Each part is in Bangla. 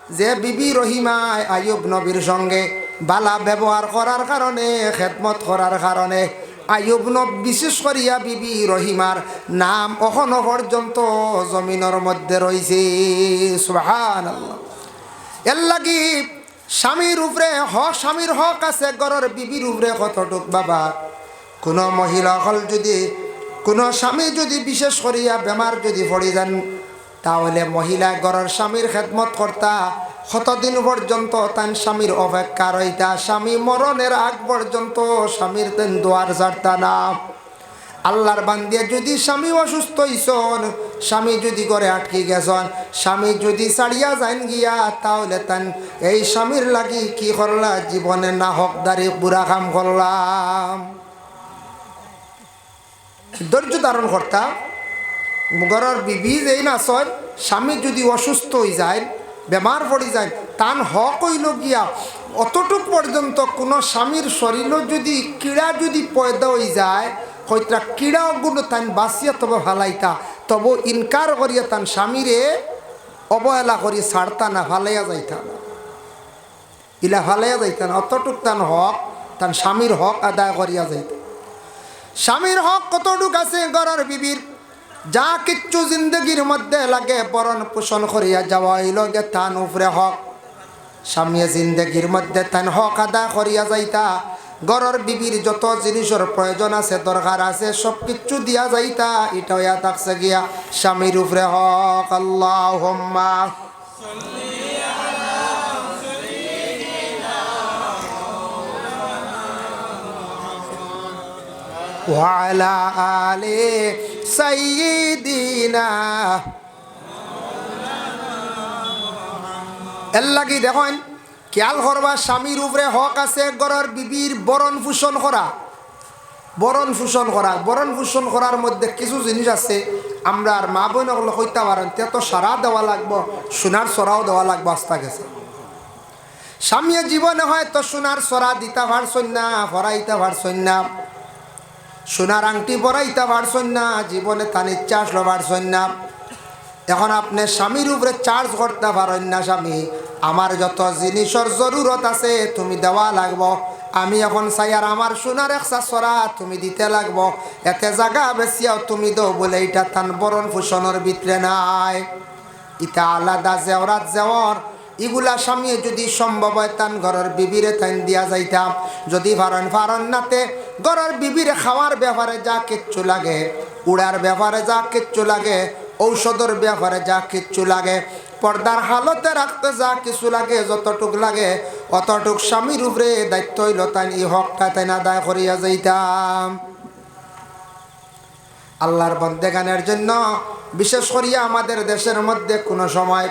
যে বিবি রহিমায় আইয়ুব নবীর সঙ্গে বালা ব্যবহার করার কারণে, খেদমত করার কারণে আইয়ুব নবী বিশেষ করিয়া বিবি রহিমার নাম এখনো পর্যন্ত জমিনের মধ্যে রয়েছে। সুবহানাল্লাহ। এর লাগি স্বামীর উপরে হক, স্বামীর হক আছে, ঘরের বিবির উপরে কতটুক বাবা। কোনো মহিলা হল যদি, কোনো স্বামী যদি বিশেষ করিয়া বেমার যদি পড়ে যান, তাহলে মহিলা ঘরের স্বামীর খেদমত কর্তা কতদিন পর্যন্ত তার স্বামীর অপেক্ষা রইতা, স্বামী মরণের আগ পর্যন্ত স্বামীর তেন দোয়ার ছাড়তা না। আল্লাহর বান্দিয়া যদি স্বামী অসুস্থ হইছন, স্বামী যদি ঘরে আটকে গেছন, স্বামী যদি ছাড়িয়া যান গিয়া, তাহলে তান এই স্বামীর লাগি কি করলা, জীবনে না হকদারি বুড়া কাম করলাম। ধৈর্য ধারণ করতা। ঘরের বিবি যেই না সয়, স্বামী যদি অসুস্থ হয়ে যায়, বেমার পড়ে যায়, তান হক হইল গিয়া অতটুক পর্যন্ত কোনো স্বামীর শরীরও যদি কীড়া যদি পয়দা হয়ে যায়, হয়তো কীড়াগুলো তান বাঁচিয়া তবে ভালাইতা, তবু ইনকার করিয়া তান স্বামীরে অবহেলা করিয়া ছাড়তা না, ভালাইয়া যাইতা না, ইলা ভালাইয়া যাইতা না। অতটুক তান হক, তান স্বামীর হক আদায় করিয়া যাইতা। স্বামীর হক কতটুক আছে ঘরের বিবির, যা কিচ্ছু জিন্দগির মধ্যে লাগে বরণ পোষণ করিয়া যাওয়া হইল গে তান উপরে হক। স্বামী জিন্দগির মধ্যে তান হক আদায় করিয়া যাইতা, ঘরের বিবির যত জিনিসের প্রয়োজন আছে, দরকার আছে, সব কিচ্ছু দিয়া যাইতা। এটা হইয়া থাকছে গিয়া স্বামীর উপরে হক। আল্লাহুম্মা ওয়া আলা আলি সাইয়্যিদিনা। এর লাগি দেখেন, খেয়াল করবা, স্বামীর উপরে হক আছে ঘরের বিবির বরণ পোষণ করা। বরণ পোষণ করা, বরণ পোষণ করার মধ্যে কিছু জিনিস আছে, আমরা আর মা বোন ওগুলো কইতে পারেন, তে তো সারা দেওয়া লাগবো, সোনার সরাও দেওয়া লাগবো। আস্তা গেছে স্বামী জীবনে হয়তো সোনার সরা দিতে পারছন না, ভরাইতে পারছন না, সোনার আংটি পরাইতে পারছন না, জীবনে তার ইচ্ছা আসলো পারছন না। এখন আপনি স্বামীর উপরে চার্জ করতে পারেন না, স্বামী আমার যত জিনিসের জরুরত আছে তুমি দেওয়া লাগবো, আমি এখন চাই আর আমার সোনার একশা সরা তুমি দিতে লাগবো, এতে জায়গা বেশিয়াও তুমি দাও বলে এটা তান বরণ পোষণের ভিতরে নাই। ইটা আলাদা জেওরাত জেওর, এগুলা স্বামী যদি সম্ভব হয় তান ঘরের বিবিরে তান দিয়া যাইতাম। যদি ফারন নাতে ঘরের বিবিরে খাওয়ার ব্যাপারে যা কিচ্ছু লাগে, উড়ার ব্যাপারে যা কিচ্ছু লাগে, ঔষধের ব্যাপারে যা কিচ্ছু লাগে, পর্দার হালতে রাখতে যা কিছু লাগে, যতটুক লাগে অতটুক স্বামীর উপরে দায়িত্ব হইল তাই এই হকটা তাই আদায় করিয়া যাইতাম। আল্লাহর বন্দেগানের জন্য বিশেষ করিয়া আমাদের দেশের মধ্যে কোনো সময়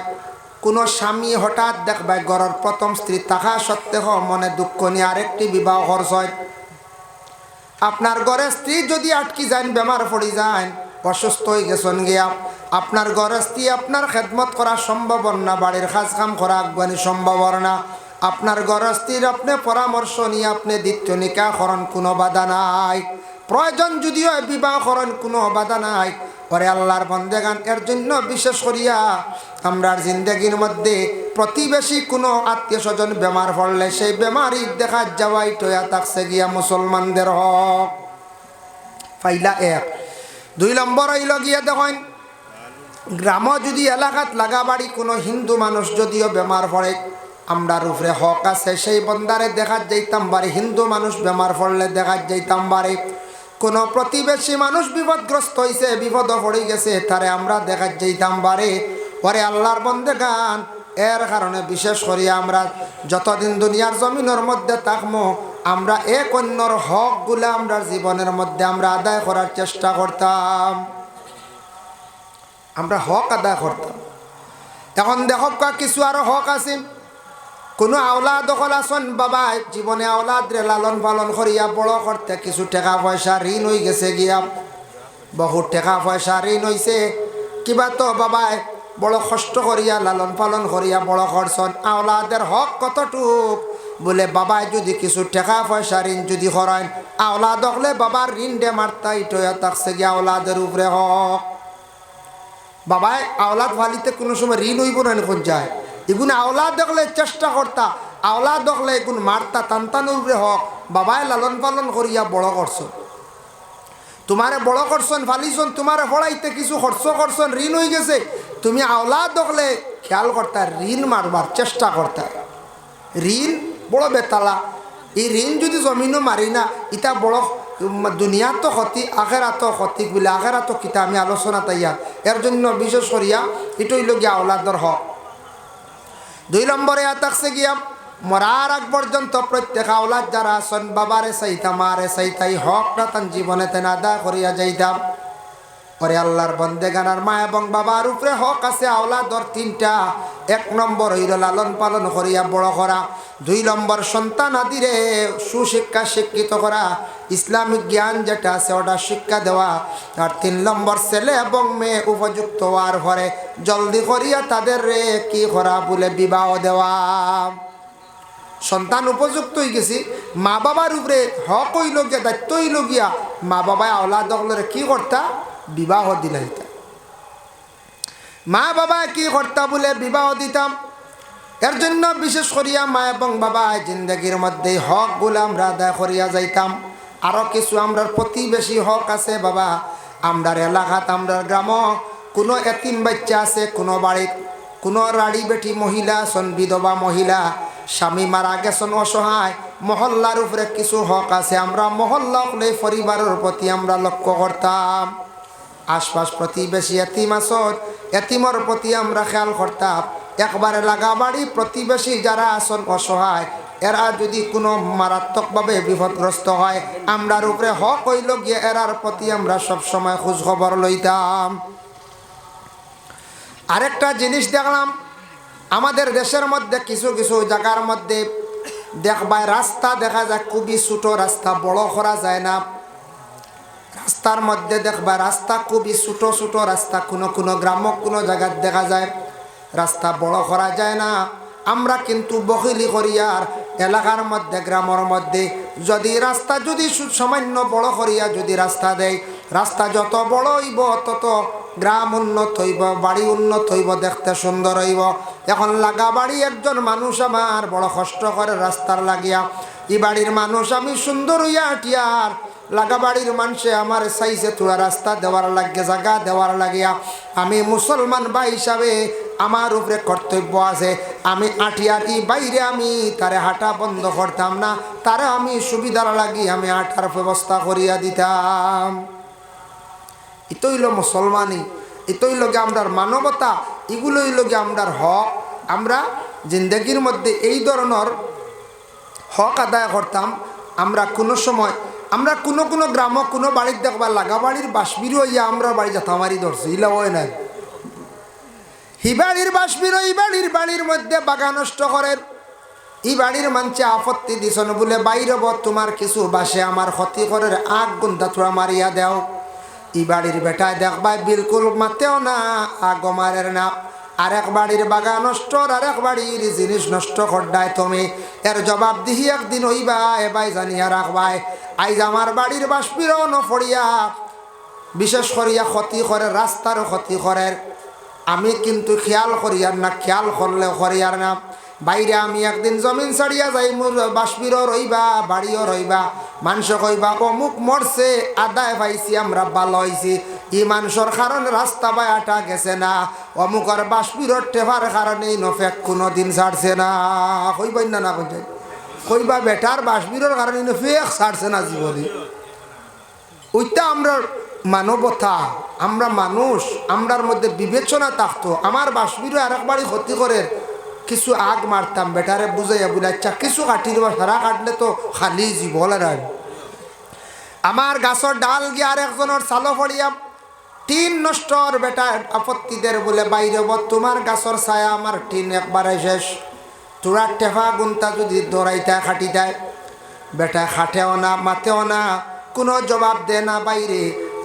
কোনো স্বামী হঠাৎ দেখবে ঘরের প্রথম স্ত্রী থাকা সত্ত্বেও মনে দুঃখ নিয়ে আরেকটি বিবাহ খরচ হয়। আপনার ঘরে স্ত্রী যদি আটকি যান, বেমার পড়ে যান, অসুস্থ হয়ে গেছেন গিয়া, আপনার ঘরে স্ত্রী আপনার খেদমত করা সম্ভব না, বাড়ির কাজ কাম করা আগুয়ানি সম্ভব না, আপনার ঘরে স্ত্রীর আপনি পরামর্শ নিয়ে আপনি দ্বিতীয় নিকাহ করেন, কোনো বাধা নাই। প্রয়োজন যদিও বিবাহ করেন, কোনো বাধা নাই। পরে আল্লাহর বন্দেগান এর জন্য বিশেষ করিয়া আমরা জিন্দগির মধ্যে প্রতিবেশী কোনো আত্মীয় স্বজন বেমার পড়লে সেই বেমারি দেখা যাওয়াই টয়া থাকছে গিয়া মুসলমানদের হক। ফাইলা এক। 2 নম্বর হইল গিয়া দেখেন, গ্রাম যদি এলাকাত লাগা বাড়ি কোনো হিন্দু মানুষ যদিও বেমার পড়ে, আমরার উপরে হক আছে সেই বন্দারে দেখা যাইতাম বাড়ি। হিন্দু মানুষ বেমার পড়লে দেখা যাইতাম বাড়ি। কোনো প্রতিবেশী মানুষ বিপদগ্রস্ত হয়েছে, বিপদ পড়ে গেছে, তারে আমরা দেখা যাইতাম বাড়ি। পরে আল্লাহর বন্দেগান এর কারণে বিশেষ করিয়া আমরা যতদিন দুনিয়ার জমিনের মধ্যে থাকবো, আমরা এক অন্যর হকগুলা আমরা জীবনের মধ্যে আমরা আদায় করার চেষ্টা করতাম, আমরা হক আদায় করতাম। এখন দেখো কিছু আরো হক আছে। কোনো আওলাদ দখল আসন বাবা জীবনে আওলাদ রে লালন পালন করিয়া বড় করতে কিছু টাকা পয়সা ঋণ হয়ে গেছে গিয়া, বহু টাকা পয়সা ঋণ হয়েছে, কিবা তো বাবাই বড় কষ্ট করিয়া লালন পালন করিয়া বড় করছন। আওলাদের হক কতটুক বলে বাবাই যদি কিছু টাকা পয়সা ঋণ যদি করেন, আওলাদ হলে বাবার ঋণ দে মারতা, ইটয়া থাকছে গিয়া আওলাদের উপরে হক। বাবাই আওলাদ ফালিতে কোনো সময় ঋণ হইব না, কোন যায় এগুন আওলাদ দেখলে চেষ্টা করতা, আওলাদ দেখলে এগুন মারতা, তান্তানুরে হক বাবায় লালন পালন করিয়া বড় করছো, তোমারে বড় করছেন ফালিছন, তোমারে পড়াইতে কিছু খরচ করছেন, ঋণ হয়ে গেছে, তুমি আওলাদ দেখলে খেয়াল করতা, ঋণ মারবার চেষ্টা করতা। ঋণ বড় বেতালা, এই ঋণ যদি জমিনও মারি না, ইটা বড় দুনিয়া তো ক্ষতি, আখেরাত ক্ষতি বলে, আখেরাত কিতা আমি আলোচনা তাইয়া, এর জন্য বিশেষ করিয়া এটাই লগিয়া আওলাদর হক। 2 নম্বরে থাকছে গিয়া মরার আগ পর্যন্ত প্রত্যেক আওলাদ যারা আছেন বাবারে চাইতা মারে চাইতাই হকটা তান জীবনে তেন আদায় করিয়া যাইতাম। পরে আল্লাহর বন্দেগানার মা এবং বাবার উপরে হক আছে আওলাদর 3টা। 1 নম্বর হইল লালন পালন করিয়া বড় করা, 2 নম্বর সন্তান আদিরে সুশিক্ষা শিক্ষিত করা, ইসলামিক জ্ঞান যেটা আছে ওটা শিক্ষা দেওয়া, আর 3 নম্বর ছেলে এবং মেয়ে উপযুক্ত হওয়ার পরে জলদি করিয়া তাদের কি করা বলে বিবাহ দেওয়া। সন্তান উপযুক্ত হয়ে গেছি, মা বাবার উপরে হক হইল গিয়া, দায়িত্ব হইল গিয়া মা বাবায় আওলাদ হলে কি করতা, বিবাহ দিলাইতা। মা বাবা কি করতা বলে বিবাহ দিতাম। এর জন্য বিশেষ করিয়া মা এবং বাবা জিন্দগির মধ্যে হকগুলো আমরা আদায় করিয়া যাইতাম। আরও কিছু আমরার প্রতিবেশী হক আছে বাবা, আমরার এলাকাত আমরার গ্রাম কোনো এতিম বাচ্চা আছে, কোনো বাড়িত কোনো রাড়ি বেটি মহিলা আছেন, বিধবা মহিলা, স্বামী মারা গেছেন অসহায়, মহল্লার উপরে কিছু হক আছে, আমরা মহল্লা হলে পরিবারের প্রতি আমরা লক্ষ্য করতাম। আশপাশ প্রতিবেশী এতিম আসন, এতিমর প্রতি আমরা খেয়াল করতাম। একবারে লাগা বাড়ি প্রতিবেশী যারা আসন অসহায়, এরা যদি কোনো মারাত্মকভাবে বিপদগ্রস্ত হয়, আমরার উপরে হক হইল গিয়ে এরার প্রতি আমরা সবসময় খোঁজ খবর লইতাম। আরেকটা জিনিস দেখলাম, আমাদের দেশের মধ্যে কিছু কিছু জায়গার মধ্যে দেখবায় রাস্তা দেখা যায় খুবই ছোট রাস্তা, বড় করা যায় না। রাস্তার মধ্যে দেখবা রাস্তা খুবই ছোট ছোট রাস্তা, কোনো কোনো গ্রাম কোনো জায়গায় দেখা যায় রাস্তা বড় করা যায় না। আমরা কিন্তু বখিলি করিয়ার এলাকার মধ্যে গ্রামের মধ্যে যদি রাস্তা যদি সামান্য বড় করিয়া যদি রাস্তা দেয়, রাস্তা যত বড় হইব তত গ্রাম উন্নত হইব, বাড়ি উন্নত হইব, দেখতে সুন্দর হইব। এখন লাগা বাড়ি একজন মানুষ আমার বড় কষ্ট করে রাস্তার লাগিয়া, এই বাড়ির মানুষ আমি সুন্দর হইয়া হাঁটিয়ার, লাগা বাড়ির মানুষে আমার চাইছে তোরা রাস্তা দেওয়ার লাগে, জায়গা দেওয়ার লাগিয়া আমি মুসলমান ভাই হিসাবে আমার উপরে কর্তব্য আছে। আমি আটিয়ার এই বাইরে আমি তারে হাঁটা বন্ধ করতাম না, তারে আমি সুবিধার লাগি আমি হাঁটার ব্যবস্থা করিয়া দিতাম। এতই হইল মুসলমানি, এতই লগে আমরার মানবতা, এগুলোই লগে আমরার হক। আমরা জিন্দগির মধ্যে এই ধরনের হক আদায় করতাম। আমরা কোনো সময় আমরা কোনো কোনো গ্রাম কোনো বাড়ির দেখবার লাগা বাড়ির বাসবিরও ইয়া আমরা বাড়ি যাতামারি ধরছি, ইলা হয় নাই। হি বাড়ির বাসবিরও এই বাড়ির বাড়ির মধ্যে বাগান নষ্ট করেন, এই বাড়ির মানছে আপত্তি দিছন বলে বাইরব তোমার কিছু বাসে আমার ক্ষতি করে আগ গুন্তা তোরা মারিয়া দেও। এই বাড়ির বেটায় দেখবাই বিলকুল মাতেও না, আগ মারের না। আরেক বাড়ির বাগান নষ্ট, আরেক বাড়ির জিনিস নষ্ট করডায় তুমি, এর জবাব দিহি একদিন হইবা এবাই জানিয়া রাখবাই। আইজ আমার বাড়ির বাষ্পীরও নফড়িয়া বিশেষ করিয়া ক্ষতি করে, রাস্তারও ক্ষতি করে। আমি কিন্তু খেয়াল করিয়ার না, খেয়াল করলে করিয়ার না। বাইরে আমি একদিন জমিন ছাড়িয়া যাই, মোর বাষ্পীরও রইবা, বাড়িও রইবা, মানুষ কইবা অমুক মরছে আদায় পাইছি আমরা ভালো হয়েছি, ই মানুষের কারণে রাস্তা বায়াটা গেছে না, অমুকর বাষ্পীরর টেভার কারণে নফেক কোনো দিন ছাড়ছে না। কইবাই না, না কইতে কইবা বেটার বাষ্পীরর কারণে নফেক ছাড়ছে না জীবনে। ওইটা আমরা মানবতা, আমরা মানুষ, আমরার মধ্যে বিবেচনা থাকতো। আমার বাষ্পীরও আরেক বাড়ি ক্ষতি করে কিছু আগ মারতাম, বেটারে বুঝাইয়া বলে আচ্ছা কিছু কাটি দেবা, সারা কাটলে তো খালি জীবন। আর আমার গাছর ডাল গিয়ে আর একজনের চালো ফড়িয়া টিন নষ্টর বেটা আপত্তিদের বলে বাইরে তোমার গাছর ছায়া আমার টিন একবারে শেষ, তোরা টেফা গুন্তা যদি দৌড়াইতায় খাটিতায়, বেটা খাটেও না মাতেও না, কোনো জবাব দে না বাইরে।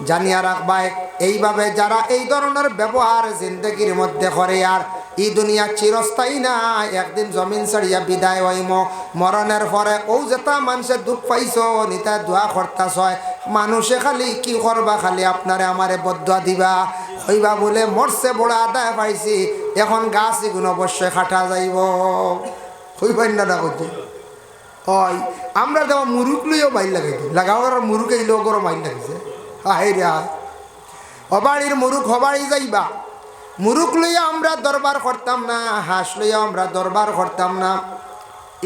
জানিয়া রাখবাই এইভাবে যারা এই ধরনের ব্যবহার জিন্দগির মধ্যে করে আর এই দুনিয়া চিরস্থায়ী না, একদিন জমিন ছাড়িয়া বিদায় হইম। মরণের পরে ও যেটা মানুষের দুঃখ পাইছ নিতা দোয়া করতাছ, মানুষে খালি কি করবা, খালি আপনারে আমারে বদুয়া দিবা, হইবা বলে মরছে বড় আদায় পাইছি, এখন গাছ এগুলো অবশ্যই খাটা যাইব। হইবেন না করছে ওই আমরা দেওয়া মুরুখ লইও মাইল লাগাইছি, লাগাও মুরুখ এইলেও করো মাইল লাগিছে। হাই রে হাই, হবাড়ির মুরুখ হবাড়ি যাইবা, মুরুখ লইয়া আমরা দরবার করতাম না, হাঁস লইয়া আমরা দরবার করতাম না।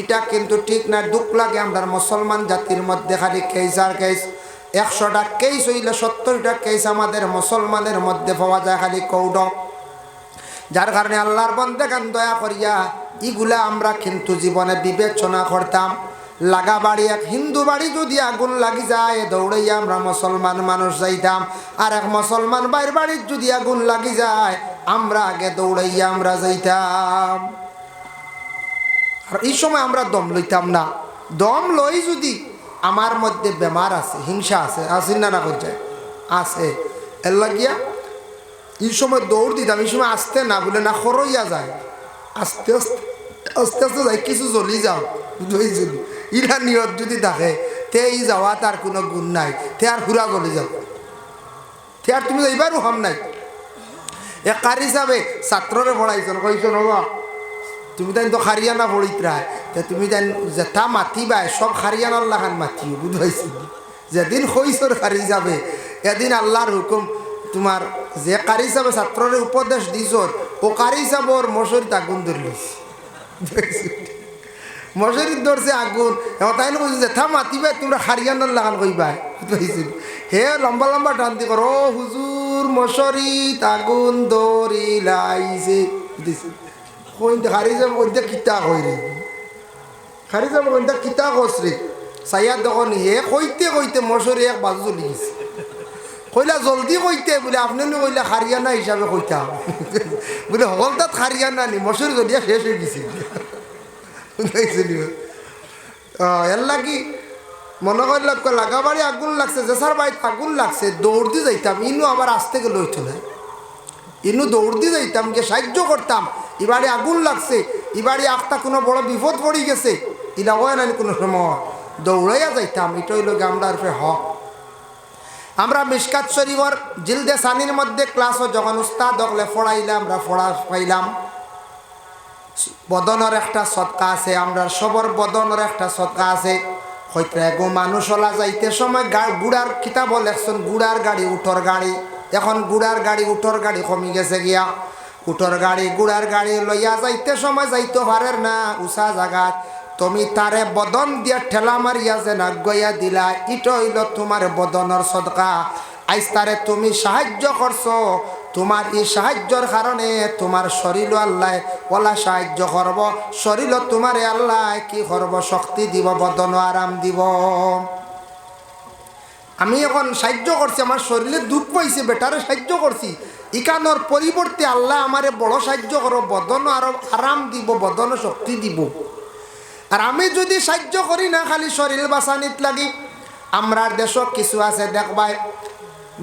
এটা কিন্তু ঠিক না। দুঃখ লাগে আমরা মুসলমান জাতির মধ্যে খালি কেস আর কেস। 100টা কেস হইলে 70টা কেস আমাদের মুসলমানের মধ্যে পাওয়া যায় খালি কৌড। যার কারণে আল্লাহর বন্দেগান দয়া করিয়া ইগুলা আমরা কিন্তু জীবনে বিবেচনা করতাম। লাগা বাড়ি, এক হিন্দু বাড়ি যদি আগুন লাগি যায় দৌড়াইয়া আমরা মুসলমান মানুষ যাইতাম, আর এক মুসলমান বাইর বাড়ির যদি আগুন লাগি যায় আমরা আগে দৌড়াইয়া আমরা যাইতাম। আর এই সময় আমরা দম লইতাম না। দম লই যদি আমার মধ্যে বেমার আছে, হিংসা আছে, আসেন না করছে আছে, এর লাগিয়া এই সময় দৌড় দিতাম। এই সময় আসতে না বলে না খরইয়া যায়, আস্তে আস্তে আস্তে আস্তে যাই কিছু জ্বলি যাও। বুঝলি ইরা নিয়ত যদি থাকে তে এই যাওয়া তার কোনো গুণ নাই, তে আর হুরা জ্বলি যাও, তে আর তুমি এইবারও হাম নাই। এক কার হিসাবে ছাত্ররে পড়াইছেন, কইছেন হবা তুমি তাই তো হারিয়ানা পড়িত রায়, তুমি তাই যেটা মাতিবাই সব হারিয়ানার লাগান মাতিও। বুঝাইছি যেদিন হইসর হারি যাবে এদিন আল্লাহর হুকুম তোমার যে কারি হিসাবে ছাত্ররে উপদেশ দিছ ও কারি হিসাবে ওর মশারিত আগুন ধরলিস। মশারিত ধরছে আগুন, তাই না কইছে যেটা মাতিবাই তোমরা হারিয়ানার লাগান কইবাই। বুঝাইছিল হে লম্বা লম্বা টান্তি করো, হুজুর মশারিত আগুন ধরিলাইছে। বুঝেছি কইতে হারি যাব কইতে কিতা কই রে, হারি যাব কইতে কিতা কস রে। সাইয়া দেখুন হে কইতে কইতে মশারি এক বাজু চলি গেছে। কইলা জলদি কইতে বলে আপনি কইলা হারিয়ানা হিসাবে কইতা বলে হল তাত হারিয়ানা নি মশারি জলিয়া শেষ হয়ে গেছে। এর লাগি মনে করল লাগা বাড়ি আগুন লাগছে, যেসার বাড়িতে আগুন লাগছে দৌড় দিয়ে যাইতাম। ইনু আবার আসতে গেলে হইতো না, ইনু দৌড় দিয়ে যাইতাম, গিয়ে সাহায্য করতাম। এবারে আগুন লাগছে, এবারে একটা কোনো বড় বিপদ পড়ে গেছে, এটা হয় না কোনো সময় দৌড়াইয়া যাইতাম। এটা হইল আমরা হক। আমরা মিশকাত শরীফর জিলদে সানির মধ্যে ক্লাসও যখন উস্তাদ হকলে পড়াইলাম, আমরা পড়া পাইলাম বদনের একটা সৎকা আছে, আমরা সবর বদনের একটা সৎকা আছে। হইতে গো মানুষ ওলা যাইতে সময় গুড়ার কিতাব লেখছেন গুড়ার গাড়ি উঠোর গাড়ি। এখন গুড়ার গাড়ি উঠোর গাড়ি কমি গেছে গিয়া, উঠোর গাড়ি গুড়ার গাড়ি লইয়া যাইতে সময় যাইতে পারের না উষা জাগাত, তুমি তারে বদন দিয়া ঠেলা মারিয়া যে নাগইয়া দিলা, ইটো হইল তোমার বদনের সদকা। আইস তারে তুমি সাহায্য করছো, তোমার এই সাহায্যর কারণে তোমার শরীর আল্লাহ ওলা সাহায্য করব, শরীর তোমার আল্লাহ কি করব শক্তি দিব, বদন আরাম দিব। আমি এখন সাহায্য করছি, আমার শরীরে দুঃখ পাইছে, বেটারে সাহায্য করছি, ইকানোর পরিবর্তে আল্লাহ আমারে বড় সাহায্য করো, বদন আরো আরাম দিব, বদন শক্তি দিব। আর আমি যদি সাহায্য করি না খালি শরীর বাঁচানিত লাগি। আমরার দেশ কিছু আছে দেখবাই,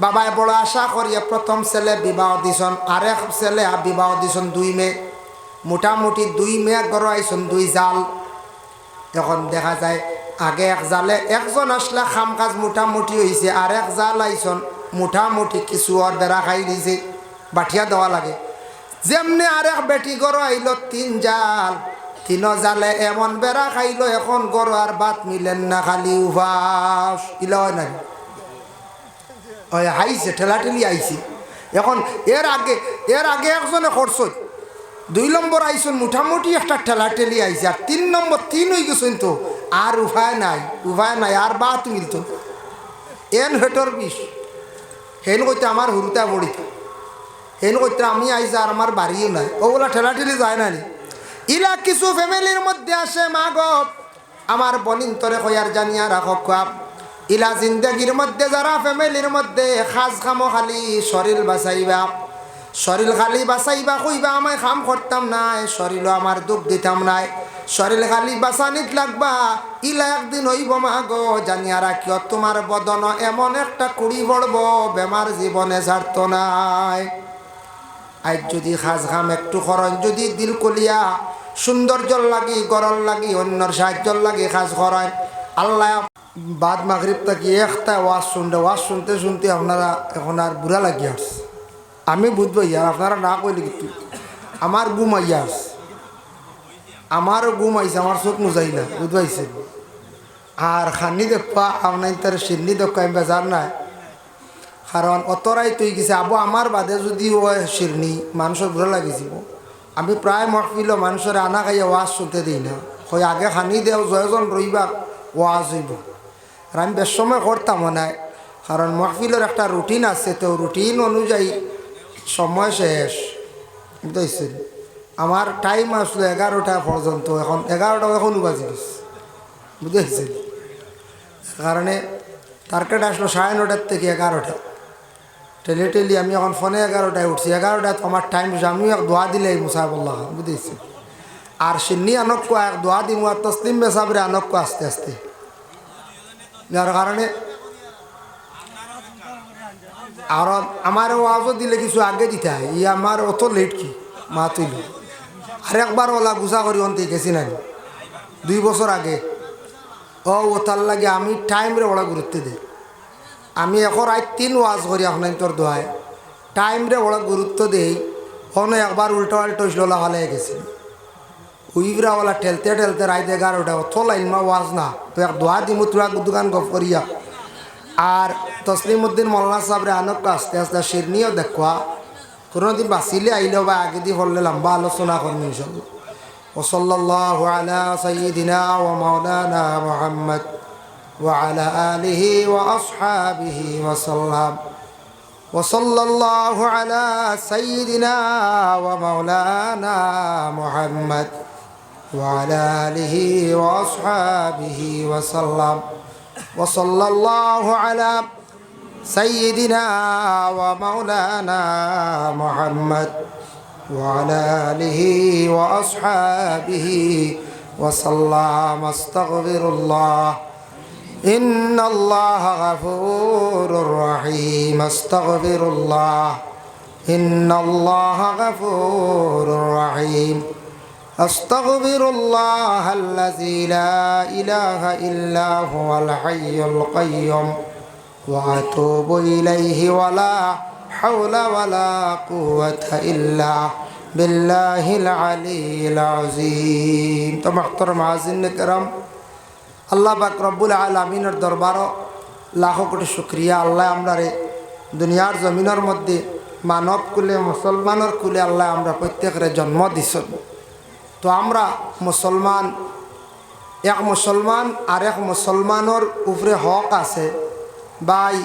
বাবাই বড় আশা করিয়া প্রথম ছেলে বিবাহ দিছন, আরেক ছেলে বিবাহ দিছন 2 মেয়ে, মোটামুটি 2 মেয়ে গড় আইসন 2 জাল। এখন দেখা যায় আগে এক জালে একজন আসলে খাম কাজ মোটামুটি হয়েছে, আর এক জাল আইসন মোটামুটি কিছু আর বেড়া খাই দিছে, বাঠিয়া দেওয়া লাগে। যেমনি আরেক বেটি গড় আইল 3 জাল, 3 জালে এমন বেড়া খাইলো, এখন গড় আর বাত মিলেন না, খালি উভাস ইলা হয় না হাইছে ঠেলাঠেলি আইছে। এখন এর আগে একজনে করছ 2 নম্বর আইসন মোটামুটি একটা ঠেলাঠেলি আইছে, আর 3 নম্বর 3 হয়ে গেছেন তো আর উপায় নাই, আর বাত মিলত এন হেটর বিষ। হেন কইতে আমার হুরুতা বড়িত, হেন কইতে আমি আইসা আর আমার বাড়িও নাই, ওগুলা ঠেলাঠেলি যায় না নি। ইলা কিছু ফ্যামিলির মধ্যে আসে মা গো আমার বনিন্তরে কয়ার জানিয়া রাখো খাপ। ইলা জিন্দগির মধ্যে যারা ফ্যামিলির মধ্যে খাজ খামো খালি শরীর বাঁচাইবা, শরীর খালি বাঁচাইবা কইবা আমায় খাম করতাম নাই, শরীরও আমার দুঃখ দিতাম নাই, শরীর খালি বাঁচানিত লাগবা। ইলা একদিন হইব মা গো জানিয়া রাখিও তোমার বদন এমন একটা কুড়ি পড়ব বেমার জীবনে ছাড়ত নাই। আজ যদি খাজ খাম একটু খরচ যদি দিল কলিয়া সৌন্দর্যর লাগি গরল লাগি অন্যর সাহায্যর লাগি খাজ খরায় আল্লাহ বাদ মাগরিব থাকি একটা ওয়াজ শুনতে শুনতে আপনারা এখন আর বুড়া লাগি আসছে। আমি বুঝবো ইয়ার আপনারা না কইলে কিন্তু আমার ঘুম আইয়া আছে, আমারও ঘুম আইছে, আমার চোখ মুজাইলা বুঝবাইছে। আর খানি দেখবা আপনার তার সিন্নি দেখবা আমি বেজার নাই, কারণ অতরাই তুই গেছে আবু আমার বাদে যদি ও শিরনি মানুষের ঘুরে লাগিয়েছিল। আমি প্রায় মহফিল মানুষের আনা খাইয়া ওয়াজ শুনতে দিই না, হয় আগে খানি দেও জয়জন রইবা ওয়াজ হইব। আর আমি বেশ সময় করতাম না, কারণ মহফিলের একটা রুটিন আছে, তো রুটিন অনুযায়ী সময় শেষ বুঝতেছেন। আমার টাইম আসলো 11টা পর্যন্ত, এখন 11টা এখনও বাজি গেছে বুঝতেছেন। কারণে টার্গেট আসলো 9:30 থেকে 11টা, টেলি আমি এখন ফোনে 11টায় উঠছি, 11টায় তো আমার টাইম আমিও এক দোয়া দিলে মুসাফল্লাহ বুঝতেছি। আর সিন্নি আনক্য এক দোয়া দিন আর তসলিম বেসাবরে আনক্য আস্তে আস্তে, যার কারণে আর আমার ওয়াজও দিলে কিছু আগে দিতে হয়, ই আমার অত লেট কি মা তুইল। আর একবার ওলা গুছা করি অন্তে গেছি না 2 বছর আগে, ও তার লাগে আমি টাইমরে ওরা গুরুত্ব দিই। আমি এখন রাত 3 ওয়াজ করি আপনার তোর দোয়ায়, টাইমরে ওরা গুরুত্ব দেই। ওখানে একবার উল্টো আল্টো ইসলোলা ভালো গেছে, উইবরাওয়ালা ঠেলতে ঠেলতে রাত 11টা, অত লাইন মা ওয়াজ না তো এক দোয়া দিমু তোরা দোকান গপ করিয়া। আর তসলিমউদ্দিন মৌলানা সাহেবরে আনক্য আস্তে আস্তে শিরনিও দেখবা, কোনোদিন বাঁচিলে আইলেও বা আগে দিয়ে হলে লম্বা আলোচনা করবো ইনশাল্লাহ। ওসল্লাল্লাহু আলা সাইয়্যিদিনা ওয়া মাওলানা মুহাম্মদ ওয়া আলা আলিহি ওয়া আসহাবিহি ওয়া সাল্লাম। ওসল্লাল্লাহু আলা সাইয়্যিদিনা ওয়া মাওলানা মুহাম্মদ ওয়া আলা আলিহি ওয়া আসহাবিহি ওয়া সাল্লাম। ওসল্লাল্লাহু আলা سيدنا ومولانا محمد وعلى آله وأصحابه وسلم. استغفر الله إن الله غفور رحيم. استغفر الله إن الله غفور رحيم. أستغفر الله الذي لا إله إلا هو الحي القيوم وأتوب إليه ولا حول ولا قوة إلا بالله العلي العظيم. তো محترم عازين کرام, আল্লাহ পাক রব্বুল আলামিনের দরবার লাখো কোটি শুকরিয়া। আল্লাহ আমরারে দুনিয়ার জমিনের মধ্যে মানব কুলে মুসলমানের কুলে আল্লাহ আমরা প্রত্যেকের জন্ম দিছেন। তো আমরা মুসলমান, এক মুসলমান আর এক মুসলমানের উপরে হক আছে, ভাই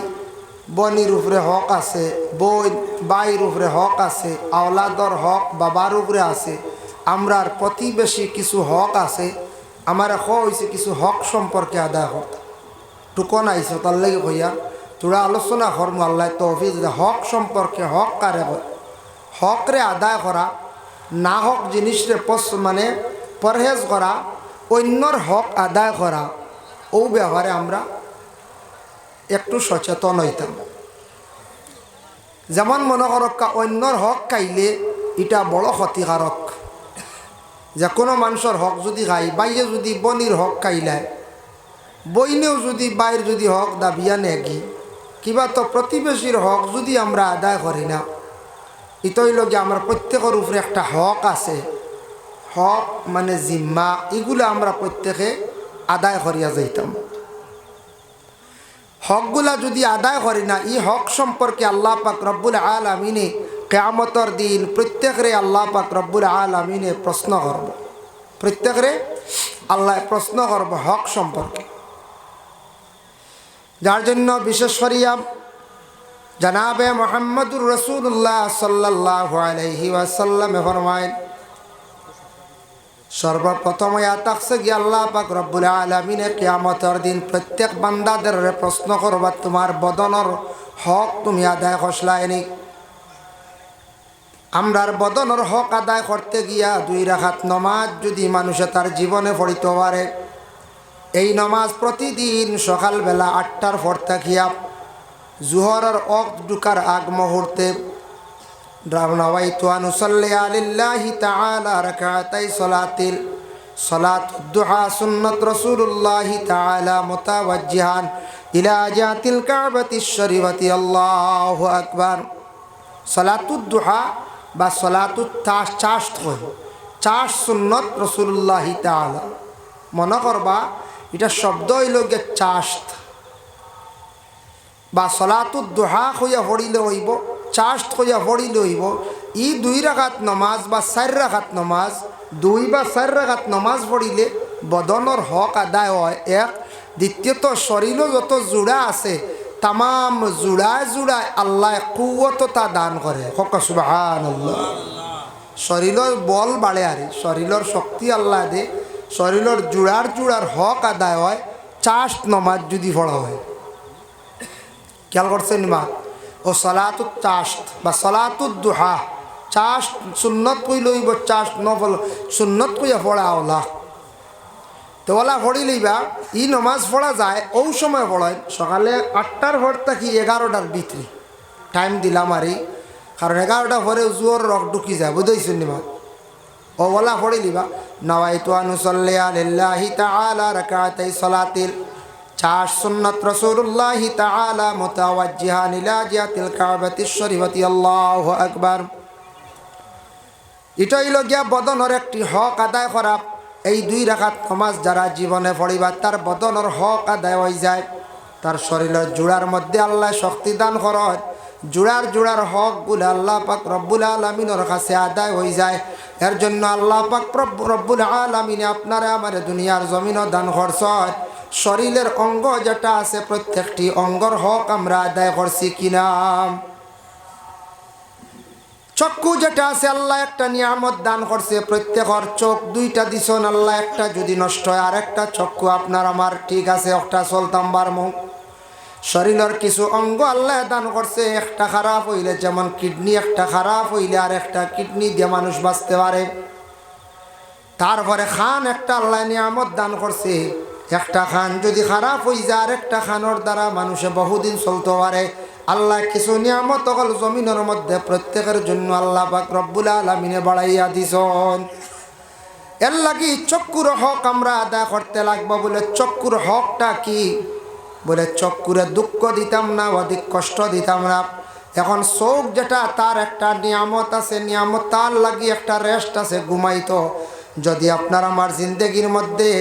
বনির উপরে হক আছে, বই ভাইয়ের উপরে হক আছে, আওলাদর হক বাবার উপরে আছে, আমরার প্রতিবেশী কিছু হক আছে। আমার হয়েছে কিছু হক সম্পর্কে আদায় করতে টুকন আইছে, তার লাগে হইয়া তোরা আলোচনা করবো। আল্লাহ তৌফিক দেয়। হক সম্পর্কে হক কারে হকরে আদায় করা, না হক জিনিসরে মানে পরহেজ করা, অন্যর হক আদায় করা, ও ব্যবহারে আমরা একটু সচেতন হইতাম। যেমন মনে করক অন্যর হক খাইলে এটা বড় ক্ষতিকারক। যে কোনো মানুষের হক যদি খাই, বাইরে যদি বনির হক খাইলায়, বইনেও যদি বাইর যদি হক দাবিয়া নেগি কিবা, তো প্রতিবেশীর হক যদি আমরা আদায় করি না, ইতই লগে আমরা প্রত্যেকের উপরে একটা হক আছে। হক মানে জিম্মা, এগুলো আমরা প্রত্যেকে আদায় করিয়া যাইতাম। হকগুলা যদি আদায় করি না, এই হক সম্পর্কে আল্লাহ পাক রব্বুল আলামিনে কিয়ামতের দিন প্রত্যেকরে আল্লাহ পাক রব্বুল আলামিনে প্রশ্ন করব। প্রত্যেকরে আল্লাহ প্রশ্ন করব হক সম্পর্কে। যার জন্য বিশেষ করিয়া জনাবে মুহাম্মদুর রাসূলুল্লাহ সাল্লাল্লাহু আলাইহি ওয়াসাল্লাম ফরমায়, সর্বপ্রথম থাকছে কি আল্লাহ পাক রব্বুল আলামিনে কিয়ামতের দিন প্রত্যেক বান্দাদের প্রশ্ন করবা, তোমার বদনের হক তুমি আদায় করছলাইনি। আমরার বদনের হক আদায় করতে গিয়া 2 রাকাত নামাজ যদি মানুষে তার জীবনে পড়িতে পারে, এই নামাজ প্রতিদিন সকালবেলা 8টার পর থাকিয়া জোহরের ওয়াক্ত ঢুকার আগ মুহূর্তে নাওয়াইতু আন উসাল্লি আলিল্লাহি তাআলা রাকাতাই সালাতুদ দুহা সুন্নাত রাসূলুল্লাহি তাআলা মুতাওয়াজ্জিহান ইলা জাতিল কাবাতিশ শরীফাতি। আল্লাহু আকবার। সলাতুদ দুহা বা সলাতুত চাষ্ট কয়। চাষ সুন্নত রসুল্লাহি তাআলা। মনে করবা এটা শব্দ হইল গে চাষ্ট বা সলাতুদ দুহা হইয়া পড়িলে হইব, চাষ্ট হইয়া পড়িলে হইব। ই 2 রাকাত নমাজ বা 4 রাকাত নমাজ, 2 বা 4 রাকাত নমাজ পড়িলে বদনের হক আদায় হয় এক। দ্বিতীয়ত শরীরও যত জোড়া আছে তাম জোড়ায় জোড়ায় আল্লাহ কুওয়াততা দান করে। হক সুবহানাল্লাহ। শরীরের বল বাড়ে, আর শরীরের শক্তি আল্লাহ দে, শরীরের জোড়ার জোড়ার হক আদায় হয় চাষ্ট নমাজ যদি পড়া হয়। খেয়াল করছেন মা? ও সলাতুত চাষ্ট বা সলাতুদ দুহা, চাষ্ট সুন্নত কই লইব, চাষ্ট নফল সুন্নত কইয়া পড়া ওলা। তো ওলা পড়ি লইবা। ই নমাজ পড়া যায় ও সময় পড়ায় সকালে 8টার ভোর থাকি 11টার ভিতরে টাইম দিলাম আর, কারণ 11টা পরে জোর রক ঢুকি যায়, বুঝতেছেন মা? ও ওলা পড়ি লিবা। নাওয়াইতু আন উসাল্লি লিল্লাহি তাআলা রাকাতাই সলাতিল চাষ সুন্নাত রাসূলুল্লাহি তাআলা মুতাওয়াজ্জিহান ইলা জিহাতিল কাবাতিশ শরীফাতি। আল্লাহু আকবার। এটা হইল গিয়া বদনের একটি হক আদায় করা। এই 2 রাকাত নামাজ যারা জীবনে পড়িবা তার বদনের হক আদায় হয়ে যায়। তার শরীরের জোড়ার মধ্যে আল্লাহ শক্তি দান করেন। জোড়ার হক গুলো আল্লাহ পাক রব্বুল আলামিনের কাছে আদায় হয়ে যায়। এর জন্য আল্লাহ পাক রব্বুল আলামিন আপনারা আমার দুনিয়ার জমিনও দান করছেন। শরীরের অঙ্গ যেটা আছে প্রত্যেকটি অঙ্গর হক আমরা আদায় করছি কিনা? চক্ষু যেটা আছে আল্লাহ একটা নিয়ামত দান করছে, প্রত্যেকের চোখ 2টা দিছেন আল্লাহ। একটা যদি নষ্ট হয় আর একটা চক্ষু আপনার আমার ঠিক আছে, একটা চলতাম বারমু। শরীরের কিছু অঙ্গ আল্লাহ দান করছে, একটা খারাপ হইলে যেমন কিডনি, একটা খারাপ হইলে আর একটা কিডনি দিয়ে মানুষ বাঁচতে পারে। তারপরে খান একটা আল্লাহ নিয়ামত দান করছে, একটা খান যদি খারাপ হয়ে যায় আর একটা খানোর দ্বারা মানুষে বহুদিন চলতে পারে। আল্লাহ কিছু নিয়ামত হল জমিনের মধ্যে প্রত্যেকের জন্য আল্লাহ পাক রব্বুল আলামিনে বাড়াইয়া দিছেন। এর লাগি চক্ষুর হক আমরা আদায় করতে লাগবো। বলে চক্ষুর হকটা কি? বলে চক্ষুরে দুঃখ দিতাম না, অধিক কষ্ট দিতাম না। এখন চোখ যেটা তার একটা নিয়ামত আছে, নিয়ামত তার লাগি একটা রেস্ট আছে, ঘুমাইতো। যদি আপনার আমার জিন্দগির মধ্যে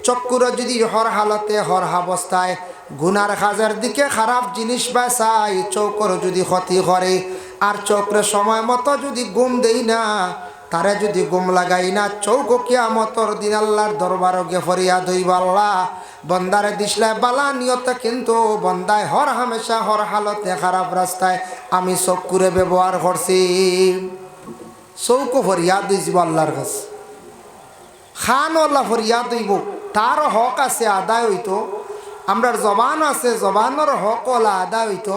চক্ষুরে যদি হর হালতে হর অবস্থায় গুনার কাজের দিকে খারাপ জিনিস বাসাই, চৌকর যদি ক্ষতি করে আর চোখরে সময় মতো যদি ঘুম দেই না, তারে যদি ঘুম লাগাই না, চৌক কিয়ামতর দিন আল্লাহর দরবারে গিয়ে ফরিয়াদ হইব, আল্লাহ বন্দারে দিসলায় বালা নিয়তে কিন্তু বন্দায় হর হামেশা হর হালতে খারাপ রাস্তায় আমি চক্ষুরে ব্যবহার করছি। চৌক ফরিয়াদ হইব আল্লাহর কাছে। খান আল্লাহ ফরিয়াদ হইব, তার হক আছে আদায় হইতো। আমরার জবান আছে, জবানের হক ওলা আদায় হইতো।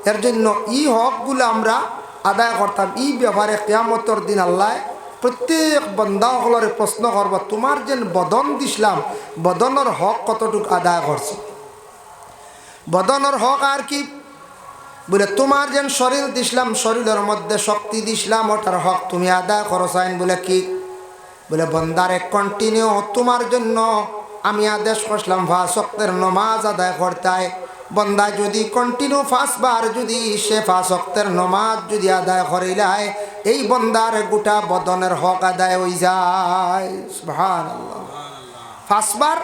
এর জন্য ই হকগুলো আমরা আদায় করতাম। ই ব্যাপারে কিয়ামতের দিন আল্লাহ প্রত্যেক বন্দা সকলরে প্রশ্ন করব, তোমার যেন বদন দিছিলাম বদনের হক কতটুকু আদায় করছে। বদনের হক আর কি? বলে তোমার যেন শরীর দিছিলাম, শরীরের মধ্যে শক্তি দিছিলাম, ওটার হক তুমি আদায় করো চাইন। বলে কি? বলে বন্দারে কন্টিনিউ তোমার জন্য আমি আদেশ করলাম 5 ওয়াক্তের নমাজ আদায় করতে। বন্দা যদি কন্টিনিউ 5 বার যদি সে 5 ওয়াক্তের নমাজ যদি আদায় করিলায়, এই বন্দার গোটা বদনের হক আদায় হয়ে যায়। সুবহানাল্লাহ। 5 বার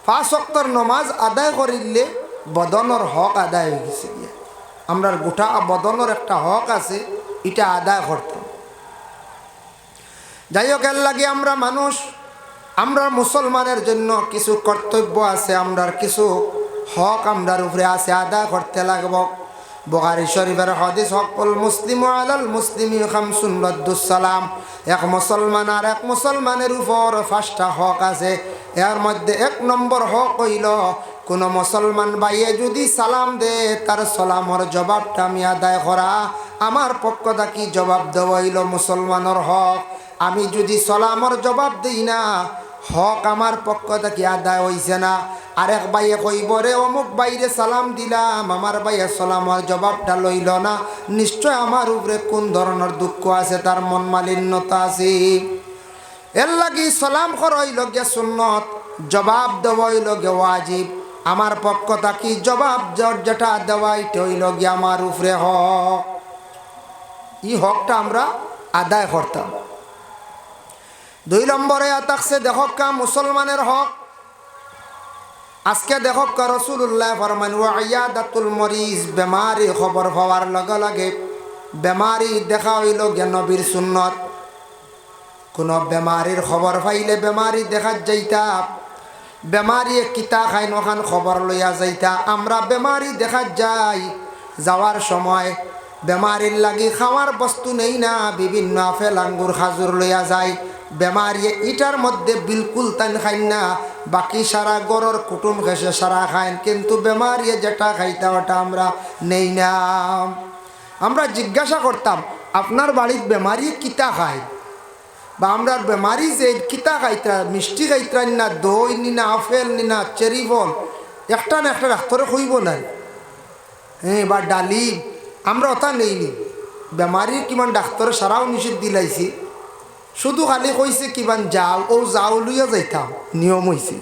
5 ওয়াক্তের নমাজ আদায় করিলে বদনের হক আদায় হয়ে গেছে। আমরার গোটা বদনের একটা হক আছে, এটা আদায় করতাম। যাই হোক, এর লাগে আমরা মানুষ, আমরা মুসলমানের জন্য কিছু কর্তব্য আছে, আমরার কিছু হক আমরার উপরে আছে, আদায় করতে লাগব। বুখারী শরীফের হাদিস, হকুল মুসলিমু আলাল মুসলিমি খামসুন রাদ্দুস সালাম। এক মুসলমান আর এক মুসলমানের উপর 5টা হক আছে। এর মধ্যে 1 নম্বর হক হইল, কোন মুসলমান ভাইয়ে যদি সালাম দে তার সালামের জবাবটা আমি আদায় করা। আমার পক্ষ থেকে জবাব দেওয়া হইল মুসলমানের হক। আমি যদি সালামের জবাব দিই না, হক আমার পক্ষ থেকে আদায় হইছে না। আরেক ভাইয়ে কইব, রে অমুক বাইরে সালাম দিলাম, আমার ভাইয়ে সালামের জবাবটা লইল না, নিশ্চয় আমার উপরে কোন ধরনের দুঃখ আছে, তার মন মালিন্যতা আছে। এর লাগি সালাম করা হইল গে সুন্নত, জবাব দেওয়া হইল গে ওয়াজিব। আমার পক্ষ থেকে জবাব যেটা দেওয়া এটা হইল গে আমার উপরে হক। এই হকটা আমরা আদায় করতাম। 2 নম্বরে থাকছে দেখক্কা মুসলমানের হক। আজকে দেখক্কা রাসূলুল্লাহ ফরমান ওয়া ইয়াদাতুল মরিজ, বেমারি খবর পাওয়ার লগে লগে বেমারি দেখা হইল নবীর সুন্নত। কোন বেমারির খবর পাইলে বেমারি দেখা যাইতা, বেমারি কিতা খাইন ওখান খবর লইয়া যাইতা। আমরা বেমারি দেখা যাই, যাওয়ার সময় বেমারির লাগি খাওয়ার বস্তু নেই না, বিভিন্ন আপেল আঙ্গুর খাজুর লইয়া যায়। বেমারি ইটার মধ্যে বিলকুল তান খাইন না, বাকি সারা গরর কুটুম খেসে সারা খাইন, কিন্তু বেমারি যেটা খাইতা ওটা আমরা নেই না। আমরা জিজ্ঞাসা করতাম আপনার বাড়ির বেমারি কিতা খায়, বা আমরা বেমারি যে কিতা খাইতা, মিষ্টি খাইতান না, দই নি না, আপেল নি না, চেরি ফল, একটা না একটা ডাক্তারে কইব না, হ্যাঁ, বা ডালিম, আমরা ওটা নেইনি। বেমারি কিমান ডাক্তারে সারাও নিষেধ দিলাইছি, শুধু খালি কইছে কিমান যাও, ও যাও লইয়া যাইতাম, নিয়ম হয়েছে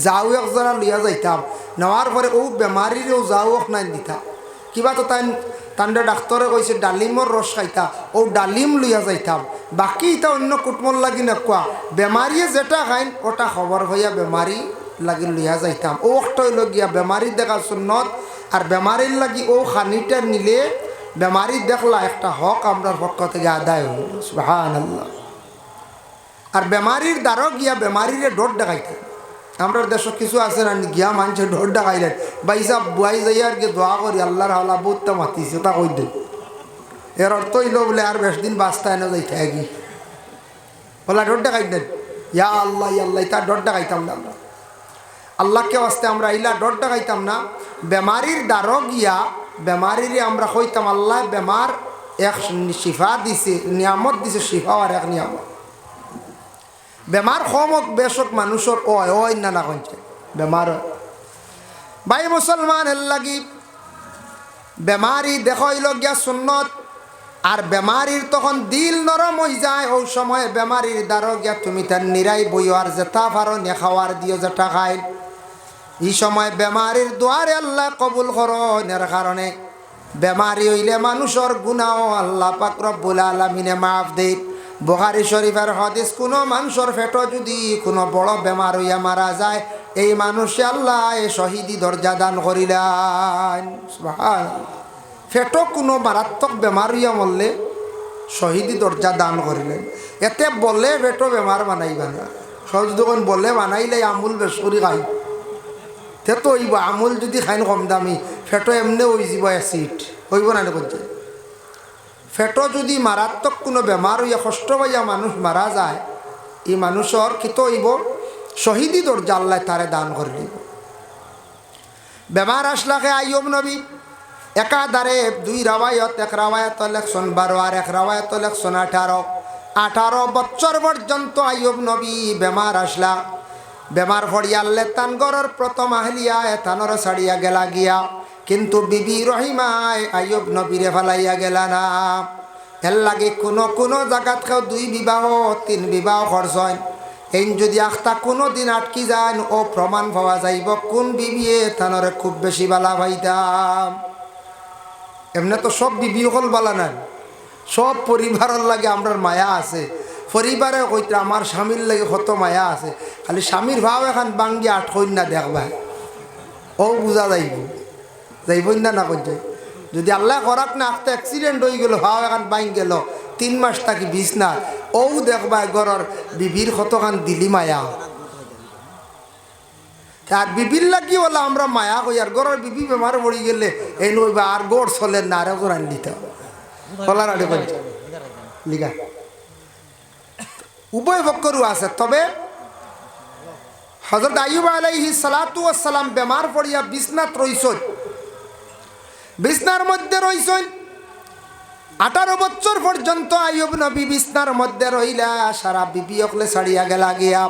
যাও একজনা লইয়া যাইতাম, নেওয়ার পরে ও বেমারিরও যাও নাই দিতাম। কিবা তো তান্ডে ডাক্তারে কইছে ডালিমর রস খাইতা, ও ডালিম লইয়া যাইতাম। বাকি এটা অন্য কুটমল লাগি না কোয়া, বেমারিয়ে যেটা খাইন ওটা খবর হইয়া বেমারি লাগি লইয়া যাইতাম। ও একটা হইল গিয়া বেমারি দেখা সুন্নত, আর বেমারির লাগি ও খানিটা নিলে বেমারি দেখলা একটা হক আমরা পক্ষ থেকে আদায় হইল। সুবহানাল্লাহ। আর বেমারির দ্বারা গিয়া বেমারিরে ডর দেখাইতাম। আমরা দেশ কিছু আছে না গিয়া মানুষে ডর দেখাইলেন, বাইসা বুয়াই যাই আর কি দোয়া করি আল্লাহর হাওলা বহুতটা মাতিছে তা কই দেন। এর অর্থ হইল বলে আর বেশ দিন বাঁচতায় না যাইতে কি বলা ডর দেখাইতেন, ইয়া আল্লাহ তার ডর দেখাইতাম না। আমরা আল্লাহকে বাঁচতে আমরা ইলা ডর দেখাইতাম না। বেমারির দ্বারা গিয়া বেমারিরে আমরা কইতাম আল্লাহ বেমার এক শিফা দিছে, নিয়ামত দিছে, শিফা আর এক নিয়ামত। বেমার কমক বেশক মানুষের ওই না কইছে বেমার। ভাই মুসলমানের লাগি বেমারি দেখাইল গিয়া সুন্নত, আর বেমারির তখন দিল নরম হয়ে যায়। ওই সময় বেমারির দ্বারা গিয়া তুমি তার নিরাই বইও, আর যেটা পারো নে খাওয়ার দিও যেটা খাই। এই সময় বেমারির দোয়ারে আল্লাহ কবুল করেন। এর কারণে বেমারি হইলে মানুষের গুনাহ আল্লাহ পাক রব্বুল আলামিনে মাফ দেয়। বুখারী শরীফের হাদিস, কোনো মানুষের পেটে যদি কোনো বড় বেমার হইয়া মারা যায়, এই মানুষে আল্লাহ শহীদি দরজা দান করিলেন। সুবহানাল্লাহ। পেটে কোনো মারাত্মক বেমার হইয়া মরলে শহীদি দরজা দান করিলেন। এতে বলে পেটো বেমার বানাইবা না, সহজ যখন বলে বানাইলে আমুল বেশ করে খাই তে তো হইব। আমুল যদি খাইন কম দামি, পেটো এমনি হয়ে যাব অ্যাসিড, হইব না করছে। পেটো যদি মারাত্মক কোনো বেমার হইয়া কষ্ট পাইয়া মানুষ মারা যায়, এই মানুষের কিতো হইব শহীদি দরজা আল্লাহ তারে দান করে দিব। বেমার আসলাকে আইয়ুব নবী একাধারে 2 রাওয়ায়াত, এক রাওয়ায়াত লেখছেন 12 আর এক রাওয়ায়াত লেখছেন 18 বছর পর্যন্ত আইয়ুব নবী বেমার আসলা। বেমার ফড়িয়া আল্লাহ তান গরর প্রথম আহলিয়া তানর ছাড়িয়া গেলা গিয়া, কিন্তু বিবি রহিমায় আইয়ুব নবীরে ফালাইয়া গেলা না। এর লাগে কোনো জায়গাত কেউ 2 বিবাহ 3 বিবাহ করছেন। এই যদি আখতা কোনো দিন আটকি যান, ও প্রমাণ পাওয়া যাইব কোন বিবিয়ে তানরে খুব বেশি বালা ভাইতাম। এমনি তো সব বিবি হল বালা নাই, সব পরিবারের লাগে আমরার মায়া আছে। পরিবারে কইতে আমার স্বামীর লাগে কত মায়া আছে, খালি স্বামীর ভাব এখন বাঙ্গি আটকইন না দেখবা, ও বুঝা যাইব না করছে। যদি আল্লাহ করাক না একটা অ্যাক্সিডেন্ট হয়ে গেল, ভাব এখন বাইং গেল 3 মাস থাকি বিছনা, ও দেখবা ঘরের বিবির কতখান দিলি মায়া। আর বিবির লাগি বলে আমরা মায়া কই, আর ঘরের বিবি বেমার পড়ি গেলে এই নইবা আর গোড় চলেন না, আর একজন আনি দিতে বলার আগে লিখা উভয় পক্ষরও আছে। তবে হযরত আইয়ুব আলাইহিস সালাতু ওয়াস সালাম বেমার পড়িয়া বিছনাত রইছেন, বিছনার মধ্যে রইছেন 18 বছর পর্যন্ত আইয়ুব নবী বিছনার মধ্যে রইলা। সারা বিবি অকলে ছাড়িয়া গেলা গিয়া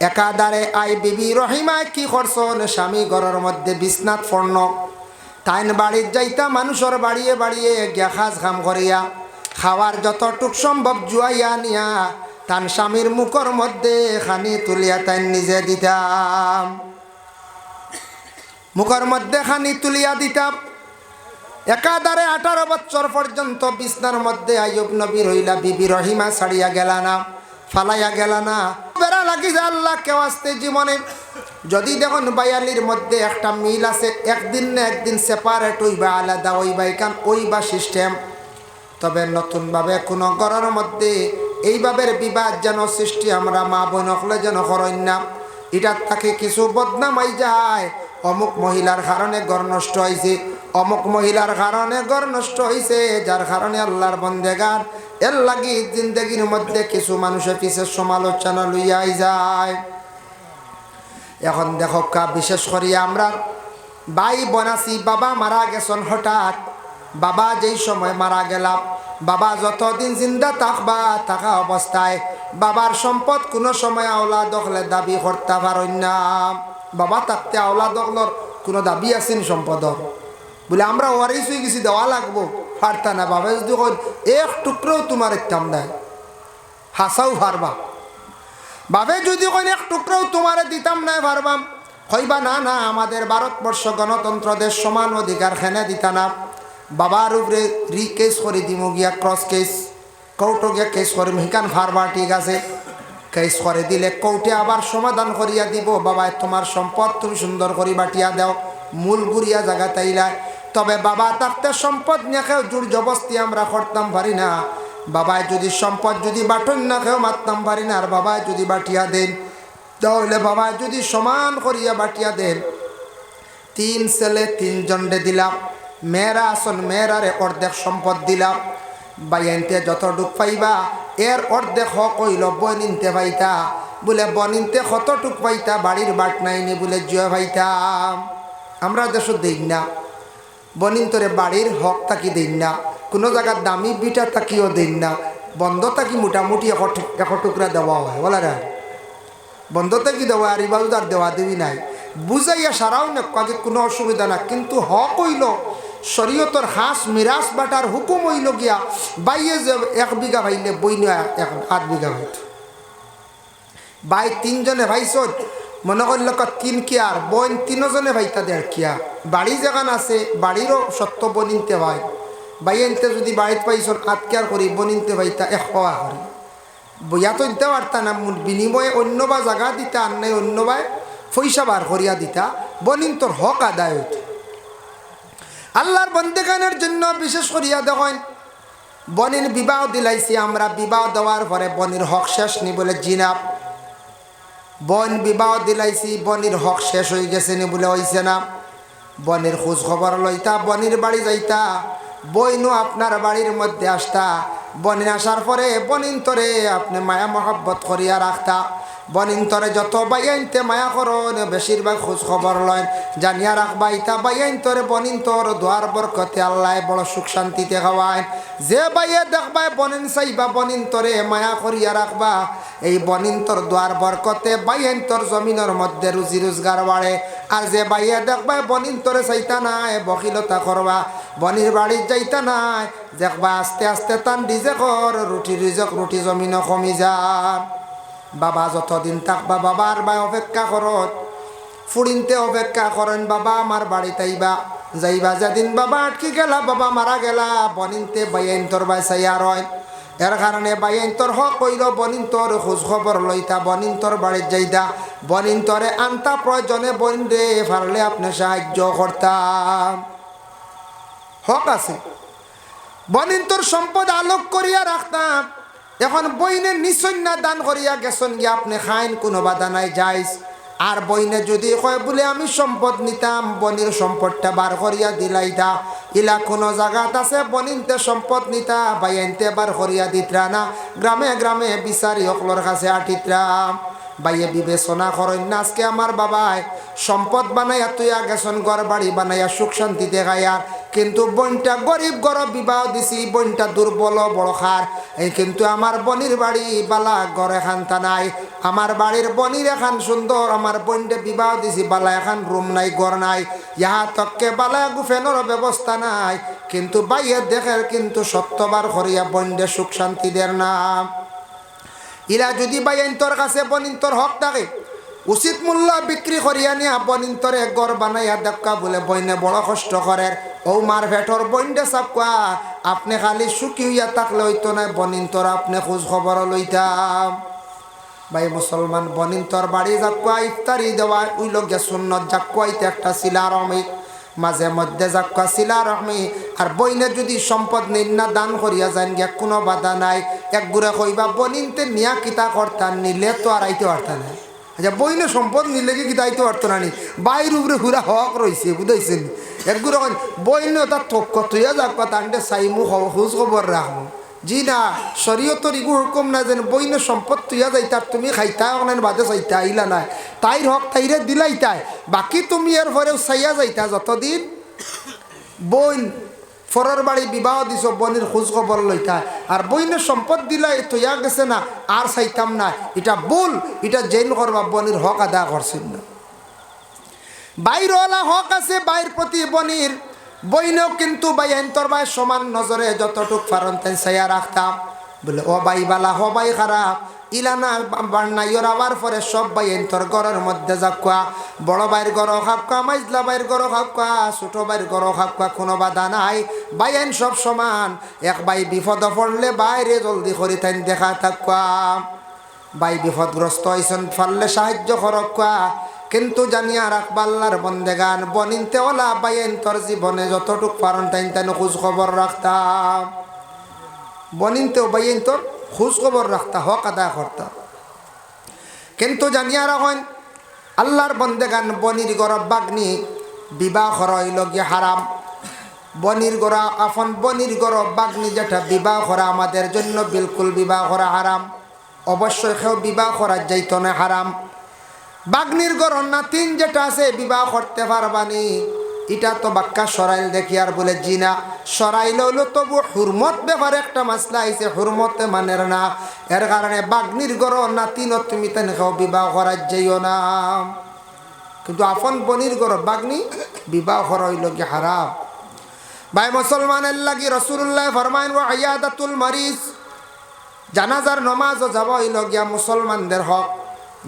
একাধারে আই বিবি রহিমা কি করছেন, স্বামী ঘরের মধ্যে বিছনাত পড়ন, তাইন বাড়ির যাইতা মানুষের বাড়িয়ে বাড়িয়ে গিয়া খাজ খাম করিয়া খাওয়ার যতটুক সম্ভব জুয়াইয়া নিয়া তান স্বামীর মুখের মধ্যে খানি তুলিয়া তাই নিজে দিতাম, মুখের মধ্যে খানি তুলিয়া দিতাম। একাধারে 18 বছর পর্যন্ত বিছনার মধ্যে আইয়ুব নবী রইলা, বিবি রহিমা ছাড়িয়া গেলা না, ফালাইয়া গেলা না। বেড়া লাগি যে আল্লাহ কেউ আসতে জীবনে যদি দেখুন বায়ালির মধ্যে একটা মিল আছে, একদিন না একদিন সেপারেট হইবা, আলাদা হইবা, এখান ওইবা সিস্টেম। তবে নতুনভাবে কোনো ঘরের মধ্যে এইভাবে বিবাদ যেন সৃষ্টি আমরা মা বোন হলে যেন করেন না। এটার তাকে কিছু বদনামাই যায়, অমুক মহিলার কারণে ঘর নষ্ট হয়েছে, অমুক মহিলার কারণে ঘর নষ্ট হয়েছে, যার কারণে আল্লাহর বন্দেগান এর লাগি জিন্দগির মধ্যে কিছু মানুষের পিছের সমালোচনা লইয়াই যায়। এখন দেখো কা বিশেষ করি আমরা ভাই বোন আছি, বাবা মারা গেছেন হঠাৎ, বাবা যেই সময় মারা গেলাম, বাবা যতদিন জিন্দা থাকবা থাকা অবস্থায় বাবার সম্পদ কোনো সময় আওলাদ হলে দাবি করতে পারেন না। বাবা থাকতে আওলাদ হলর কোনো দাবি আছেন সম্পদর বলে আমরা ওয়ারিস হয়ে গেছি দেওয়া লাগবো, পারতা না। বাবা যদি এক টুকরোও তোমার ইত্যাম দেয় হাসাও পারবা, বাবে যদি কোন এক টুকরোও তোমারে দিতাম না পারবাম, কইবা না না আমাদের ভারতবর্ষ গণতন্ত্র দেশ, সমান অধিকার খেনে দিতা না। বাবার উপরে কেস করে দিব গিয়া, ক্রস কেস কোর্টও গিয়া কেস করে হিকান ফারবা, ঠিক আছে। কেস করে দিলে কোর্টে আবার সমাধান করিয়া দিব, বাবাই তোমার সম্পদ তুমি সুন্দর করে বাটিয়া দাও, মূল গুড়িয়া জায়গা তাইলা। তবে বাবা থাকতে সম্পদ নিয়ে কেউ জোর জবস্তি আমরা করতাম পারি না। বাবাই যদি সম্পদ যদি বাটন না কেউ মারতাম পারি না। আর বাবাই যদি বাটিয়া দেন তাহলে বাবাই যদি সমান করিয়া বাটিয়া দেন, 3 ছেলে 3 জনরে দিলাম, মেয়েরা আসন মেয়েরারে অর্ধেক সম্পদ দিলাম, বাইনতে যতটুক পাইবা এর অর্ধেক হক হইল বনিনতে পাইতা, বলে বনিনতে কতটুক পাইতা, বাড়ির বাট নাইনি বলে জয় পাইতাম। আমরা দেশ দিই না বনিন্তরে বাড়ির হক তাকি দিন না, কোনো জায়গার দামি বিটা তাকিও দিন না, বন্ধ তাকি মোটামুটি এক টুকরা দেওয়া হয়, বলা রে বন্ধ তাকি দেওয়া, আর ইবাউদার দেওয়া দেবী নাই, বুঝাইয়া সারাও না কাজে কোনো অসুবিধা না। কিন্তু হক হইল শরীয়তর হাঁস মিরাজ বাটার হুকুম হইল গিয়া বাইয়ে যে 1 বিঘা ভাইলে বই নিয়ে 8 বিঘা ভাইত, বাই 3 জনে ভাইছ মনে করল 3 কিয়ার বোন 3 জনে ভাইতা 1.5 কিয়া, বাড়ি যেখান আছে বাড়িরও সত্য বনিনতে ভাই, বাইনতে যদি বাড়িতে পাইছ 8 কিয়ার করি বনিনতে ভাইতা 1 হওয়া করি, বইয়া তো দিতে পারতা না, বিনিময়ে অন্য বা জায়গা দিতা, আর নাই অন্য বাই পয়সা বার করিয়া দিতা, বনিন তোর হক আদায় হইত। আল্লাহর বন্দেগানের জন্য বিশেষ করিয়া দেখেন বনির বিবাহ দিলাইছি আমরা, বিবাহ দেওয়ার পরে বনির হক শেষ নি বলে জিনাব, বন বিবাহ দিলাইছি বনির হক শেষ হয়ে গেছে নি বলে হইছে না। বনির খোঁজ খবর লইতা, বনির বাড়ি যাইতা, বইনও আপনার বাড়ির মধ্যে আসতা, বনিন আসার পরে বনিন তরে আপনি মায়া মহব্বত করিয়া রাখতা, বনিন তরে যত বাইনতে মায়া করন বেশিরভাগ খোঁজ খবর লয়, জানিয়া রাখবা ইতা বাইন তরে বনিন তোর দোয়ার বরকতে আল্লাহ বড় সুখ শান্তিতে খাওয়ায়। যে বাইয়ে দেখবাই বনিন চাইবা বনিন তরে মায়া করিয়া রাখবা, এই বনিন তোর দোয়ার বরকতে বাইন তোর জমিনের মধ্যে রুজি রোজগার বাড়ে। আর যে বাইয়ে দেখবাই বনিন তরে চাইতা নাই বকিলতা করবা, বনির বাড়ি যাইতা নাই, দেখবা আস্তে আস্তে তান ডিজে কর রুটি জমিনও কমি যান। বাবা যতদিন থাকবা বাবার বা অপেক্ষা করত, ফুড়িনতে অপেক্ষা করেন বাবা আমার বাড়িতে আইবা যাইবা, যেদিন বাবা আটকি গেলা বাবা মারা গেলা বনিনতে বাইন তোর বাই চাইয়া রয়, এর কারণে বাইন তোর হক কইল বনিন তোর খোঁজ খবর লইতা, বনিন তোর বাড়ির যাইতা, বনিন তোরে আনতা, প্রয়োজনে বনিন রে পারলে আপনি সাহায্য করতাম, হক আছে। বনিন তোর সম্পদ আলোক করিয়া রাখতাম, এখন বইনে নিচন্যা দান করিয়া গেছেন গিয়া আপনি খাইন, কোনো বাধা নাই যাইস। আর বইনে যদি কয় বলে আমি সম্পদ নিতাম, বনির সম্পদটা বার করিয়া দিলাইতা, ইলা কোনো জায়গাত আছে বনিনতে সম্পদ নিতা বাইনতে বার করিয়া দিতরা না, গ্রামে গ্রামে বিচারি অকলর কাছে আটিতরাম। বাইয়ে বিবেচনা করেন না আজকে আমার বাবায় সম্পদ বানাইয়া তুইয়া গেছেন, ঘর বাড়ি বানাইয়া সুখ শান্তিতে খাইয়া, কিন্তু বোনটা গরিব গরব বিবাহ দিছি, বোনটা দুর্বল বড় খার, এই কিন্তু আমার বনির বাড়ি বালা ঘর এখানটা নাই, আমার বাড়ির বনির এখান সুন্দর, আমার বোনটা বিবাহ দিছি বালা এখান রুম নাই ঘর নাই, ইহা তককে বালা গুফেনোর ব্যবস্থা নাই, কিন্তু বাইয়ে দেখে কিন্তু সত্যবার করিয়া বন্ডে সুখ শান্তি দের নাম। ইরা যদি বাইন তোর কাছে বনিন তোর হক থাকে উচিত মূল্য বিক্রি করিয়া নিয়া বনিন তোরে ঘর বানাইয়া দেখা বলে বইনে বড় কষ্ট করে, ও মার ভেটর বইন্ডে সাপকা আপনি খালি সুখী হইয়া থাকলে হইতো না বনিন তোর আপনি খোঁজ খবর লইতাম। ভাই মুসলমান বনিন তোর বাড়ি যাকুয়া ইফতারি দেওয়া ওই লোক যে সুন্নত যাকুয়াইতে একটা শিলা রহমি মাঝে মধ্যে যাকুয়া শিলা রহমি। আর বইনে যদি সম্পদ নিন্না দান করিয়া যান গিয়া কোনো বাধা নাই। এক গুড়ে কইবা বনিনতে নিয়া কিতা করতাম নিলে তো আর আইতে পারতাম না। আচ্ছা বইনে সম্পদ নিলে কি কিতা আইতে পারতো না নি বাইর উপরে ঘুরা হক রয়েছে বুঝাইছেন। এক গুড়ে বইনে তার থক্ক তুইয়া যাকুয়া তান্ডে চাইমু খোঁজ খবর রাখবো। জি না শরীয়তর ইগু হুকুম না যেন বইনে সম্পদ তুইয়া যাইতার তুমি খাইতা অনেন বাদে চাইতা আইলা নাই তাইর হক তাইরে দিলাইতাই বাকি তুমি এর পরেও চাইয়া যাইতা যতদিন বইন ফরের বাড়ি বিবাহ দিছ বনির খোঁজ খবর লইতা। আর বইনের সম্পদ দিলাই তুইয়া গেছে না আর চাইতাম না এটা ভুল। এটা জেন করবা বনির হক আদা করছেন না। বাইরওয়ালা হক আছে বাইর প্রতি বনির বইনেও কিন্তু ভাই এন্তর ভাই সমান নজরে যতটুক ফারন তাই চাইয়া রাখতাম। বলে ও ভাই বালা হ ভাই খারাপ ইলানা বান্নাইর আবার পরে সব ভাই এন্তর ঘরের মধ্যে যাকুয়া বড় ভাইয়ের ঘর খাপকা মাইজলা ভাইয়ের ঘর খাপকা ছোট ভাইয়ের ঘর খাপকা কোনো বাধা নাই। ভাই আইন সব সমান। এক ভাই বিপদ পড়লে বাইরে জলদি করি তাই দেখা থাকুয়া। ভাই বিপদগ্রস্ত হয়েছেন ফাললে সাহায্য করকুয়া। কিন্তু জানিয়া রাখবা আল্লাহর বন্দেগান বনিনতে ওলা বাইন তোর জীবনে যতটুক পারন টাইন তাই খোঁজ খবর রাখতাম। বনিনতেও বাইন তোর খোঁজ খবর রাখতা হক আদায় করতাম। কিন্তু জানিয়া রাখেন আল্লাহর বন্দেগান বনির গরব বাগনি বিবাহ হইল গিয়ে হারাম। বনির গড়া আফন বনির গরব বাগনি যেটা বিবাহ করা আমাদের জন্য বিলকুল বিবাহ করা হারাম। অবশ্যই কেউ বিবাহ করা যাইত না হারাম। বাগনির গড় নাতিন যেটা আছে বিবাহ করতে পারবানি এটা তো বাক্কা সরাইল দেখি আর বলে জিনা সরাইল হইল তবু হুরমত ব্যাপারে একটা মাসলা আইছে হুরমতে মানের না। এর কারণে বাগনির গড় নাতিন তুমি তেন কেউ বিবাহ করা যাইও না। কিন্তু আপন বনির গড় বাগনি বিবাহ করা হইল কি হারাম। ভাই মুসলমানের লাগি রাসূলুল্লাহ ফরমায়েন ওয়া ইয়াদাতুল মারিজ জানাজার নামাজও যাব হইল গিয়া মুসলমানদের হক।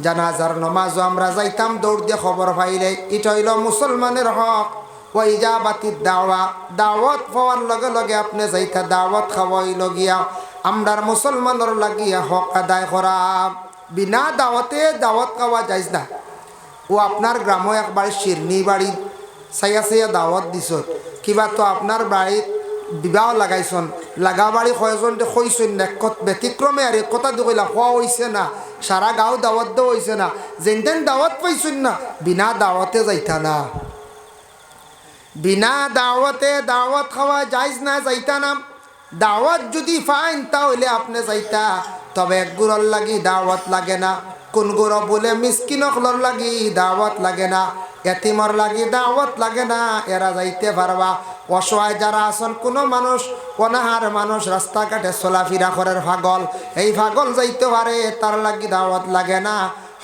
জানাজার নামাজও আমরা যাইতাম দৌড় দিয়ে খবর পাইলে এটা হইল মুসলমানের হক। ও ইজাবাতির দাওয়া দাওয়াত পাওয়ার লগে লগে আপনি যাইতা দাওয়াত খাওয়া হইল গিয়া আমরার মুসলমানের লাগিয়া হক আদায় করা। বিনা দাওয়াতে দাওয়াত খাওয়া যাইজ না। ও আপনার গ্রামে একবার শিরনি বাড়ি চাইয়া চাইয়া দাওয়াত দিছ কিবা তো আপনার বাড়িত বিবাহ লাগাইছন লাগা বাড়ি কয়জন কইছেন না ব্যতিক্রমে আর এক কথা দিয়ে কইলা খোয়া হয়েছে না সারা গাঁও দাওয়াত দেওয়া হয়েছে না যেন তেন দাওয়াত পাইছেন না বিনা দাওয়াতে যাইতা না। বিনা দাওয়াতে দাওয়াত খাওয়া যাইজ না যাইতা না। দাওয়াত যদি ফাইন তাহলে আপনি যাইতা তবে এক গুড়র লাগি দাওয়াত লাগে না। কোন গুড় বলে মিসকিনকলর লাগি দাওয়াত লাগে না এতিমর লাগি দাওয়াত লাগে না এরা যাইতে পারবা। অসহায় যারা আছেন কোনো মানুষ অনাহার মানুষ রাস্তাঘাটে চলাফেরা করার পাগল এই পাগল যাইতে পারে তার লাগি দাওয়াত লাগে না।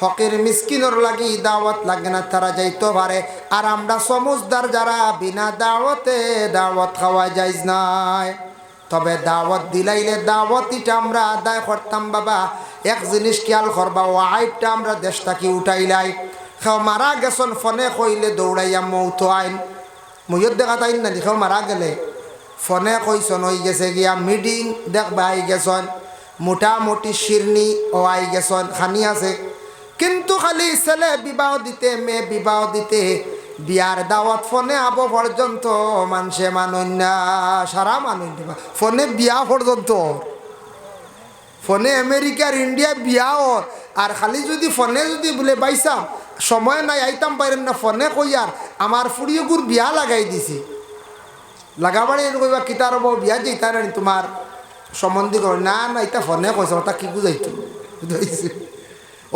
হকের মিসকিনর লাগি দাওয়াত লাগে না তারা যাইতে পারে। আর আমরা সমুজদার যারা বিনা দাওয়াতে দাওয়াত খাওয়া যাইজ নাই। তবে দাওয়াত দিলাইলে দাওয়াত এটা আমরা আদায় করতাম। বাবা এক জিনিস খেয়াল করবা ও আইবটা আমরা দেশটাকে উঠাইলাই কেউ মারা গেছন ফোনে কইলে দৌড়াইয়া মৌত আইন মইয়ত দেখা তাই না কেউ মারা গেলে ফোনে কইসন হয়ে গেছে গিয়া মিটিং দেখবা আই গেছন মোটামুটি শিরনি ও আই গেছন খানি আছে। কিন্তু খালি ছেলে বিবাহ দিতে মেয়ে বিবাহ দিতে বিয়ার দাওয়াত ফোনে আব পর্যন্ত মানুষে মানুন না সারা মানুন ফোনে বিয়া পর্যন্ত ফোনে আমেরিকার ইন্ডিয়া বিয়া আর খালি যদি ফোনে যদি বলে বাইসাম সময় নাই আইতাম পারেন না ফোনে কইয়ার আমার ফুড়িয়েগুর বিয়া লাগাই দিছি লাগাবাড়ি কইবা কিতার বউ বিয়া যেতা না তোমার সম্বন্ধী কর না না এটা ফোনে কইছে ওটা কি বুঝাইতো বুঝাইছে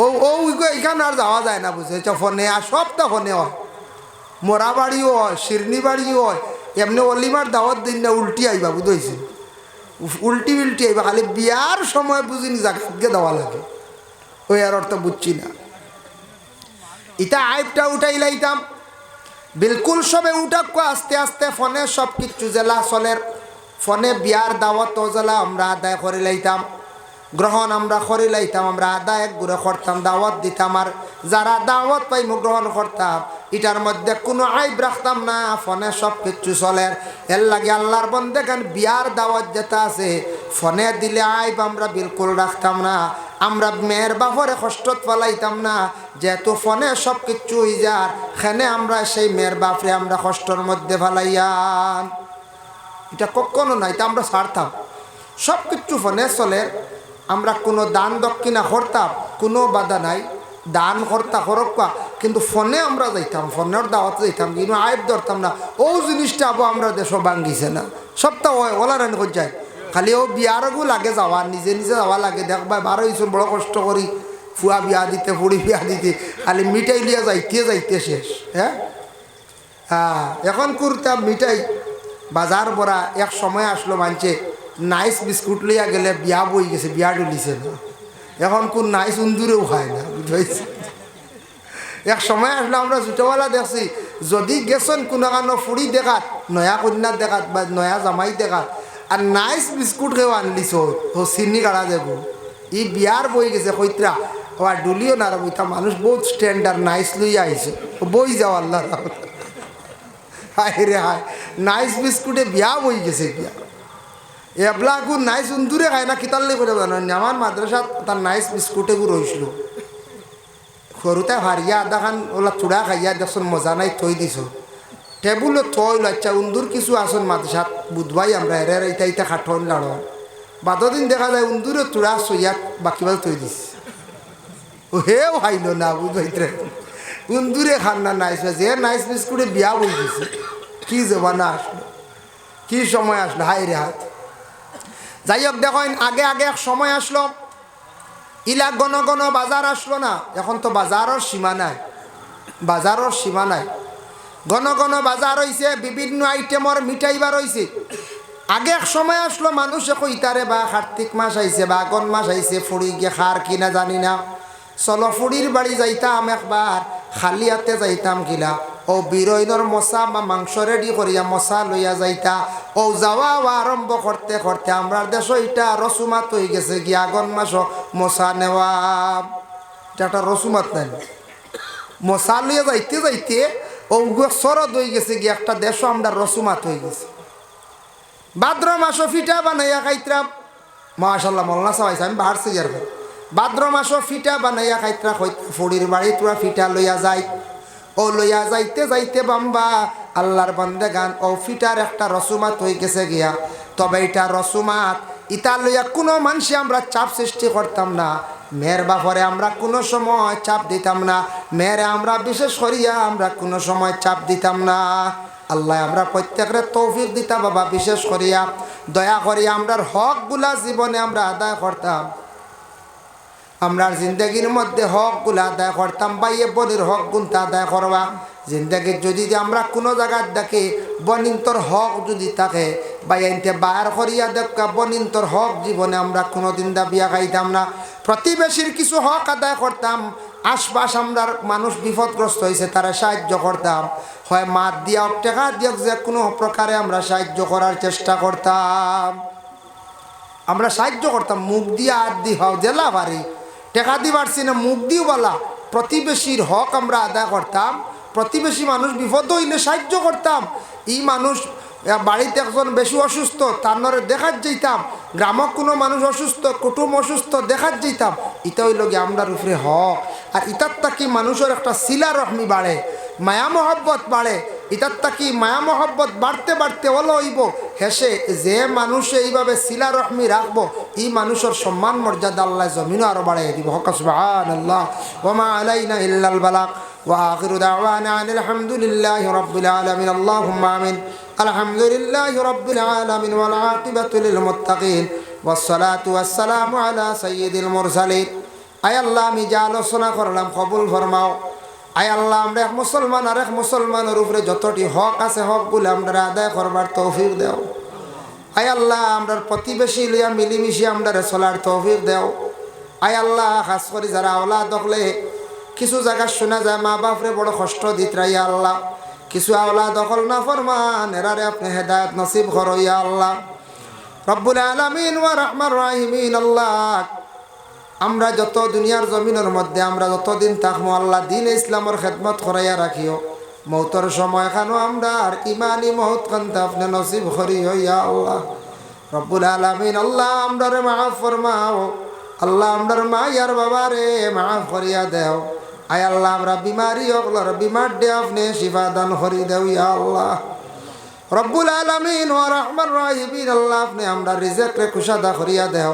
ও ও এখানে আর যাওয়া যায় না বুঝেছ ফোনে আর সবটা ফোনে হয় মোরা বাড়িও হয় শিরনি বাড়িও হয় এমনি অলিমার দাওয়াত দিন না উল্টি আইবা বুঝাইছে উল্টি উল্টি আইবা খালি বিয়ার সময় বুঝিনি জায়গাকে দেওয়া লাগে ওই আর অর্থ বুঝছি না। ইটা আইপটা উঠাই লাইতাম বিলকুল সবে উঠাক আস্তে আস্তে ফোনে সব কিছু জেলা চলের ফোনে বিয়ার দাওয়াত জেলা আমরা আদায় করে লাইতাম গ্রহণ আমরা করে লাইতাম আমরা আদায় এক ঘুরে করতাম দাওয়াত দিতাম। আর যারা দাওয়াত পাইমু গ্রহণ করতাম এটার মধ্যে কোনো আইব রাখতাম না, ফোনে সব কিছু চলে। এর লাগে আল্লাহর বন্দেগান বিয়ার দাওয়াত যেটা আছে ফোনে দিলে আইব আমরা বিলকুল রাখতাম না। আমরা মেয়ের বাপরে কষ্টত ফেলাইতাম না, যেহেতু ফোনে সব কিছু হয়ে যার সেনে আমরা সেই মেয়ের বাপরে আমরা কষ্টর মধ্যে ফেলাইয়াম। এটা কখনো নাই, তা আমরা ছাড়তাম। সব কিছু ফোনে চলে। আমরা কোনো দান দক্ষিণা করতাম, কোনো বাধা নাই, দান করতা করক্কা, কিন্তু ফোনে আমরা যাইতাম, ফোনের দাওয়াতে যাইতাম, কিন্তু আইব ধরতাম না। ও জিনিসটা আবো আমরা দেশ ভাঙ্গিছে না, সবটা ওলা রান করে যায়। খালি ও বিয়ারগু লাগে যাওয়া, নিজে নিজে যাওয়া লাগে। দেখবা 12 বছর বড় কষ্ট করি ফুয়া বিয়া দিতে, ফুড়ি বিয়া দিতে, খালি মিঠাই লিয়া যাইতে শেষ। হ্যাঁ হ্যাঁ, এখন করতাম মিঠাই বাজার ভরা। এক সময় আসলো মানছে নাইস বিস্কুট লইয়া গেলে বিয়া বই গেছে, বিয়া ডুলিছে না। এখন কোন নাইস উন্দুরেও খায় না, বুঝাইছে। এক সময় আসলে আমরা ছোটবেলা দেখছি, যদি গেছেন কোনো কারণ ফুড়ি দেখাত, নয়া কন্যার দেখাত বা নয়া জামাই দেখাত, আর নাইস বিস্কুট খেয়েও আনলিছ ও চিনি কাড়া দেব, ই বিয়ার বই গেছে কইত্রা আবার ডুলিও না বইতা। মানুষ বহুত স্ট্যান্ডার্ড নাইস লইয়া আইছে, বই যাও আল্লাহ। হায় রে হায়, নাইস বিস্কুটে বিয়া বই গেছে। বিয়া এবলাগু নাইস উন্দুরে খায় না, কিতাল্লি করে জানেন। আমার মাদ্রাসা তার নাইস বিস্কুটে গু রইছিল, সরুতে হারিয়া আধা খান ওলা চূড়া খাইয়া দেখছেন মজা নাই, থই দিছ টেবুলে থইল। আচ্ছা উন্দুর কিছু আসন মাদ্রাসাত বুধবাই আমরা এর ইটা ইটা খাঠন লাড়ন বাদদিন দেখা যায় উন্দুরে চূড়া সইয়া বাকিবার থই দিস। ও হেও খাইল না, বুধবাইতে উন্দুরে খান না নাইস, যে নাইস বিস্কুটে বিয়া বই গেছে। কি জমানা আসলো, কি সময় আসলো, হাই রে হাত। যাই হোক, দেখেন আগে আগে এক সময় আসলো, ইলা গণ গণ বাজার আসলো না। এখন তো বাজারের সীমা নাই, বাজারের সীমা নাই। ঘন ঘন বাজার হয়েছে, বিভিন্ন আইটেমর মিঠাই বার হয়েছে। আগে এক সময় আসলো মানুষে কইতারে বা কার্তিক মাস আইছে বা আগন মাস আইছে, ফুড়ি গিয়ে খার কিনা জানি না, চলো ফুড়ির বাড়ি যাইতাম একবার, খালি হাতে যাইতাম কিলা। ও বিরইনর মশা বা মাংস রেডি করিয়া মশা লইয়া যাইতা। ও যাওয়া আরম্ভ করতে করতে আমরা দেশ এটা রসুমাত হয়ে গেছে গিয়া আগন মাস মশা নেওয়া। এটা একটা রসুমাত নাই, মশা লইয়া যাইতে যাইতে ও সরদ হয়ে গেছে গিয়ে একটা দেশ আমরা রসুমাত হয়ে গেছে। ভাদ্র মাসও ফিটা বানাইয়া খাইত্রাম, মাশাল্লাহ মৌলানা সাহাইছে, আমি বাহারছি যার ভাদ্র মাসও ফিটা বানাইয়া খাইত্রা ফুড়ির বাড়ি তোরা ফিটা লইয়া যাই। ও লইয়া যাইতে যাইতে বাম্বা আল্লাহর বান্দে গান ও ফিটার একটা রসুমাত হয়ে গেছে গিয়া। তবে এটা রসুমাত ইটা লইয়া কোনো মানুষে আমরা চাপ সৃষ্টি করতাম না, মেয়ের বাপরে আমরা কোনো সময় চাপ দিতাম না, মেয়েরে আমরা বিশেষ করিয়া আমরা কোনো সময় চাপ দিতাম না। আল্লাহ আমরা প্রত্যেকের তৌফিক দিতা বাবা, বিশেষ করিয়া দয়া করিয়া আমরার হকগুলা জীবনে আমরা আদায় করতাম। আমরার জিন্দগির মধ্যে হকগুলা আদায় করতাম, বাইয়ে বনির হক গুনতা আদায় করবা। জিন্দগির যদি আমরা কোনো জায়গার দেখে বনিন্তর হক যদি থাকে বাইনতে বাইর করিয়া দেখা বনিন্তর হক জীবনে আমরা কোনোদিন দাবিয়া খাইতাম না। প্রতিবেশীর কিছু হক আদায় করতাম, আশপাশ আমরার মানুষ বিপদগ্রস্ত হয়েছে তারা সাহায্য করতাম, হয় মাত দিয়া হোক টাকা দিয়ক, যে কোনো প্রকারে আমরা সাহায্য করার চেষ্টা করতাম। আমরা সাহায্য করতাম মুখ দিয়ে আর দি হও জেলা বাড়ি টেকা দি পারছি না, মুখ দিও বলা প্রতিবেশীর হক আমরা আদায় করতাম। প্রতিবেশী মানুষ বিপদ হইলে সাহায্য করতাম। এই মানুষ বাড়িতে একজন বেশি অসুস্থ তার দেখার যেতাম, গ্রামক কোনো মানুষ অসুস্থ কুটুম অসুস্থ দেখার যেতাম। এটা হইল গিয়ে আমরার উপরে হক। আর ইটার তাকি মানুষের একটা শিলা রহমি বাড়ে, মায়া মহব্বত বাড়ে। ইটার তাকি মায়া মহব্বত বাড়তে বাড়তে হলো হইব হেসে যে মানুষে এইভাবে শিলা রহমি রাখবো, এই মানুষের সম্মান মর্যাদা আল্লাহ জমিনও আরো বাড়াই দিব। হক সুবহানাল্লাহ ওয়া মা আলাইনা ইল্লাল বালাগ ওয়া আখিরু দাওয়ানা আনিল হামদুলিল্লাহি রাব্বিল আলামিন। আল্লাহুম্মা আমিন। আলহামদুলিল্লাহি রাব্বিল আলামিন ওয়াল আকিবাতু লিল মুত্তাকিন ওয়াস সালাতু ওয়াস সালামু আলা সাইয়্যিদিল মুরসালিন। আয় আল্লাহ, আমি যা আলোচনা করলাম কবুল ফরমাও। আয় আল্লাহ, আমরা এক মুসলমান আর এক মুসলমানের উপরে যতটি হক আছে হকগুলো আমরা আদায় করবার তৌফিক দেও। আয় আল্লাহ, আমরা প্রতিবেশী লইয়া মিলিমিশি আমরা চলার তৌফিক দেও। আয় আল্লাহ, খাস করে যারা আওলাদ দখলে কিছু জায়গা শোনা যায় মা বাপরে বড় কষ্ট দিতরা, ইয়া আল্লাহ কিছু আওলাদ দখল না ফরমান এরারে আপনি হেদায়েত নসিব করো ইয়া আল্লাহ রব্বুল আলামিন ওয়া রাহমান রাহিমিন। আল্লাহ, আমরা যত দুনিয়ার জমিনের মধ্যে আমরা যতদিন থাকবো আল্লাহ দিন ইসলামের খেদমত করাইয়া রাখিও। মৌতর সময় খানো আমরা আর ইমানি মৌত কান্তা আপনি নসিব করি হইয়া আল্লাহ রব্বুল আলামিন। আল্লাহ আমরারে মাফ ফরমাও, আল্লাহ আমরার মা ইয়ার বাবারে মাফ করিয়া দেও। আয় আল্লাহ আমরা বিমারি অকলর বিমার দে আপনি শিফা দান করি দেও ইয়া আল্লাহ রব্বুল আলামিন ওয়া রহমান রাহিমিন। আল্লাহ আপনি আমরা রিজেক রে কুশাদা করিয়া দেও,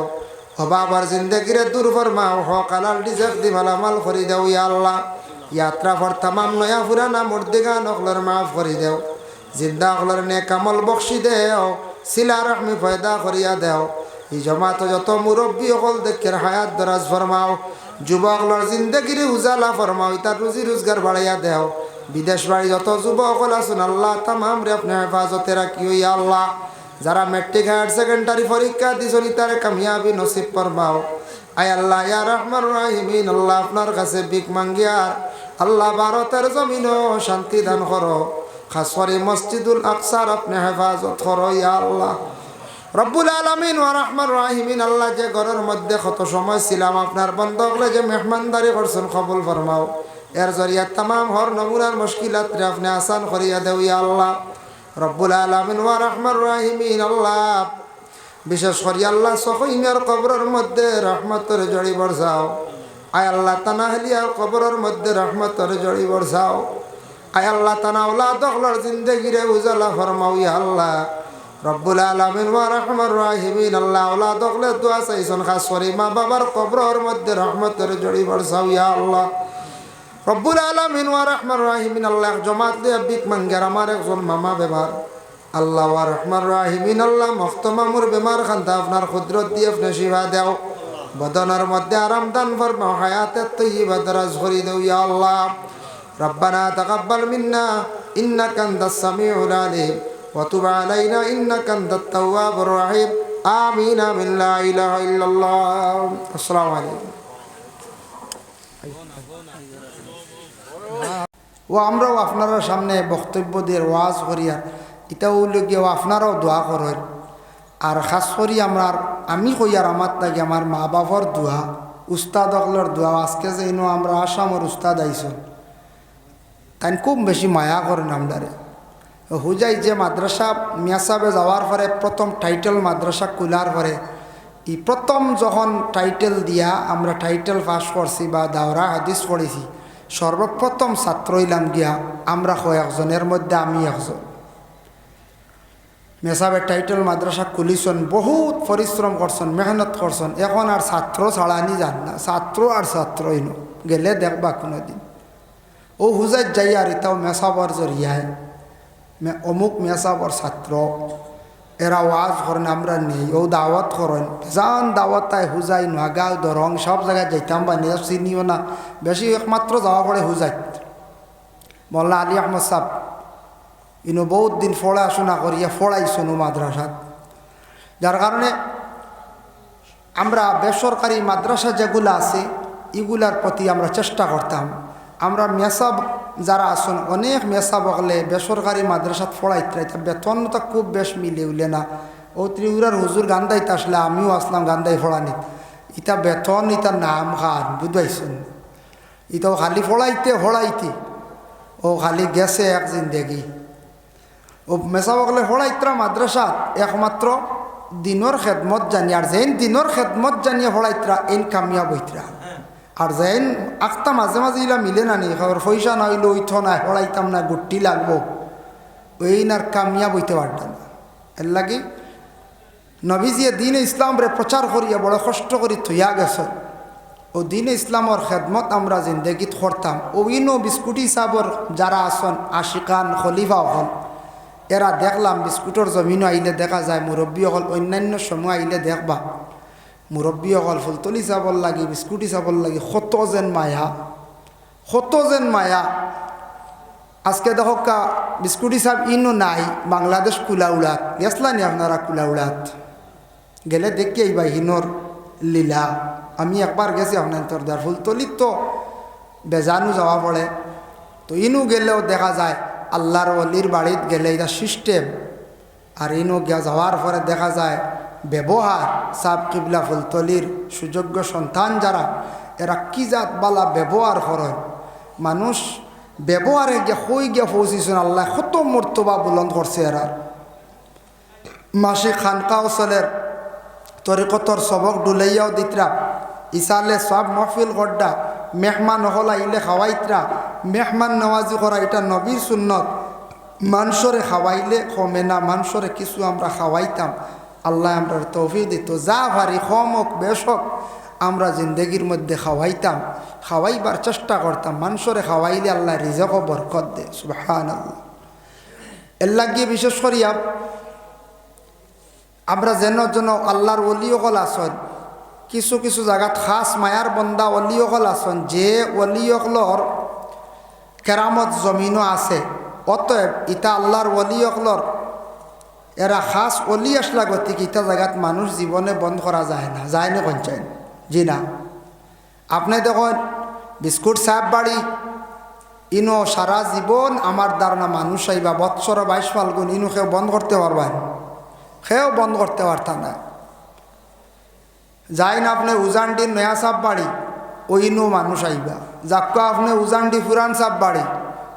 অবাবার জিন্দগিরে দূর ফরমাও, হক হালাল রিজেক দি মালামাল করি দেও ইয়া আল্লাহ। यात्रा पर तमाम नया पुराना मुर्दिगान अखलर माफ करी देव, जिंदा अखलर नेक अमल बख्शी देव, सिला रहमी पैदा करिया देव। ई जमात যত মুরব্বী অকল দেখের হায়াত দরাজ ফরমাও, যুবকলর জিন্দগির উজালা ফরমাও, ইতার রুজি রোজগার বাড়াইয়া দেও। বিদেশ বাড়ি যত যুবক অকল আছেন আল্লাহ তামাম রে আপনি হেফাজতে রাখিও ইয়া আল্লাহ। যারা মেট্রিক হায়ার সেকেন্ডারি পরীক্ষা দিছেন তারে কামিয়াবি নসিব ফরমাও। আয় আল্লাহ ইয়া রহমান রাহিমিন। আল্লাহ আপনার কাছে ভিক মাঙ্গিয়ার আল্লাহ ভারতের জমিনও শান্তি দান করো, খাস করে মসজিদুল আকসার আপনি হেফাজত করো ইয়া আল্লাহ রব্বুল আলামিন ওয়া রহমান রাহিমিন। আল্লাহ যে ঘরের মধ্যে কত সময় ছিলাম আপনার বন্ধকলে যে মেহমানদারি করছেন কবুল ফরমাও, এর জরিয়া তামাম হর নমুনার মুশকিলাত রে আপনি আসান করিয়া দেও ইয়া আল্লাহ রব্বুল আলামিন ওয়া রহমান রাহিমিন। আল্লাহ বিশেষ করে আল্লাহ সখীমের কবরের মধ্যে রহমতের জড়ি বর্ষাও। আয় আল্লাহ তানাহলিয়ার কবরের মধ্যে রহমতের জড়ি বর্ষাও। আয় আল্লাহ তানা ওলাদ অখলর জিন্দগিরে উজালা ফরমাও ইয়া আল্লাহ রব্বুল আলামিন ওয়া রহমান রাহিমিন। আল্লাহ ওলাদ অখলে দোয়া চাইছেন খাস করে মা বাবার কবরের মধ্যে রহমতের জড়ি বর্ষাও ইয়া আল্লাহ রব্বুল আলামিন ওয়া রহমান রাহিমিন। আল্লাহ জমাত দিয়ে ভিক মাঙ্গার আমার একজন মামা বেমার, আল্লাহ ওয়া রহমান রাহিমিন। আল্লাহ মখত মামুর বেমার খান্তা আপনার কুদরত দিয়ে আপনি শিফা দেও, বদনের মধ্যে আরাম দান ফরমাও, হায়াতের তৈয়বা দরাজ করি দেও ইয়া আল্লাহ। রব্বানা তাকাব্বাল মিন্না ইন্নাকা আনতাস সামিউল আলিম ওয়া তুব আলাইনা ইন্নাকা আনতাত তাওয়াবুর রহিম। আমিন আমিন লা ইলাহা ইল্লাল্লাহ। আসসালামু আলাইকুম। ও আমরাও আপনারা সামনে বক্তব্য দিয়ে ওয়াজ করিয়া এটাও গিয়েও আপনারাও দোয়া করেন। আর খাস করি আমি কই আর আমার তাকে আমার মা বাবার দোয়া, উস্তাদ অকলর দোয়া। আজকে যে ইনো আমরা আসামর উস্তাদ আইস তাই খুব বেশি মায়া করেন আমরারে। হুজাই যে মাদ্রাসা মিয়াসাবে যাওয়ার পরে প্রথম টাইটেল মাদ্রাসা খোলার পরে এই প্রথম যখন টাইটেল দিয়া আমরা টাইটেল পাস করছি বা দাওরা হাদিস পড়েছি, সর্বপ্রথম ছাত্র হইলাম গিয়া আমরা কয়েকজনের মধ্যে আমি একজন। মেসাবে টাইটেল মাদ্রাসা খুলিছেন, বহুত পরিশ্রম করছেন, মেহনত করছেন। এখন আর ছাত্র ছাড়ানি যান না, ছাত্র আর ছাত্রই ন গেলে দেখবা কোনো দিন ও হুজাই যাই আর এটাও মেসাবর জরিয়ায় অমুক মেসাবর ছাত্র এরা ওয়াজ করেন আমরা নেই, ও দাওয়াত করেন যান দাওয়াত তাই হুজাই নোয়াগাঁও দরং সব জায়গায় যাইতাম বা নিয়ে চিনিও না, বেশি একমাত্র যাওয়া পড়ে হুজাই মোল্লা আলী আহমদ সাহ। ইনো বহুত দিন পড়াশোনা করিয়া পড়াইছেন মাদ্রাসাত, যার কারণে আমরা বেসরকারি মাদ্রাসা যেগুলো আছে এগুলার প্রতি আমরা চেষ্টা করতাম। আমরা মেসাব যারা আসুন অনেক মেসাব হলে বেসরকারি মাদ্রাসাত পড়াইতে বেতন তো খুব বেশ মিলে উলে না। ও ত্রিপুরার হুজুর গান্দাইতে আসলে আমিও আসলাম গান্দাই পড়ানি, ইটা বেতন ইটার নাম খান বুঝবাইছেন। ইটাও খালি পড়াইতে ও খালি গেছে এক জিন্দেগি। ও মেসাবকলে পড়াইতরা মাদ্রাসাত একমাত্র দিনের খেদমত জানি, আর যেন দিনের খেদমত জানিয়ে পড়াইতরা এন কামিয়াব হইতরা। আর যেন আখতা মাঝে মাঝে ইলা মিলে না নি খবর পয়সা না হইলে ওইথ না পড়াইতাম না গুটি লাগবো, ওই আর কামিয়াব হইতে পারতাম না। এর লাগে নবীজিয়ে দিন ইসলামরে প্রচার করিয়া বড় কষ্ট করি থইয়া গেছে। ও দিন ইসলামর খেদমত আমরা জিন্দগিত করতাম। ও ইনো বিস্কুটি সাবর যারা আসন আশিকান খলিফা হল এরা দেখলাম বিস্কুটর জমিনও আইলে দেখা যায়, মুরব্বী হল অন্যান্য সময় আইলে দেখবা মুরব্বী হল ফুলতলি চাবল লাগি বিস্কুটি চাবল লাগি কত যেন মায়া। আজকে দেখো বিস্কুটি সাব ইনো নাই বাংলাদেশ কুলাউড়াত গেছলানি আপনারা কুলাউড়াত গেলে দেখি আইবা হিনোর লীলা। আমি একবার গেছি আপনার দার ফুলতলিত তো বেজানু যাওয়া পড়ে, তো ইনু গেলেও দেখা যায় আল্লাহর অলির বাড়িত গেলে এটা সিস্টেম। আর ইনু যাওয়ার পরে দেখা যায় ব্যবহার সাব কিবলা ফুলতলির সুযোগ্য সন্তান যারা এরা কি জাত বালা ব্যবহার করেন। মানুষ ব্যবহারে গিয়া হই গিয়া পৌঁছিছেন আল্লাহ কত মর্তবা বুলন্দ করছে এরা মাসি খানকা ওসলের তরিকতর সবক ডুলাইয়াও দিতরা ইসালে সব মহফিল গড্ডা মেহমান হল আইলে খাওয়াইতরা মেহমান নওয়াজি করা এটা নবীর সুন্নত মানুষরে খাওয়াইলে কমে না মানুষরে কিছু আমরা খাওয়াইতাম আল্লাহ আমরা তৌফিক দিত যা ভারী কম হোক বেশ হোক আমরা জিন্দগির মধ্যে খাওয়াইতাম খাওয়াইবার চেষ্টা করতাম মানুষরে খাওয়াইলে আল্লাহ রিজক বরকত দে সুবহানাল্লাহ এর লাগিয়ে বিশেষ করিয়া আমরা যেন আল্লাহর ওলিয়কল আসন কিছু কিছু জায়গাত খাস মায়ার বন্দা ওলিয়কল আসন যে ওলিয়কলর কেরামত জমিনও আছে অতএব ইটা আল্লাহর ওলিয়কলর এরা খাস ওলি আসলা গতিকে ইটা জায়গাত মানুষ জীবনে বন্ধ করা যায় না যায় না কঞ্চায় জি না আপনি দেখুন বিস্কুট সাহেব বাড়ি ইনো সারা জীবন আমার ধারণা মানুষ আইবা বৎসর 22 ফাল্গুন ইনো কেউ বন্ধ করতে পারবেন সেও বন্ধ করতে পারতাম না যাই না আপনি উজানডির নয়া সাপ বাড়ি ওইনও মানুষ আইবা যাক আপনি উজানডি পুরান সাপ বাড়ি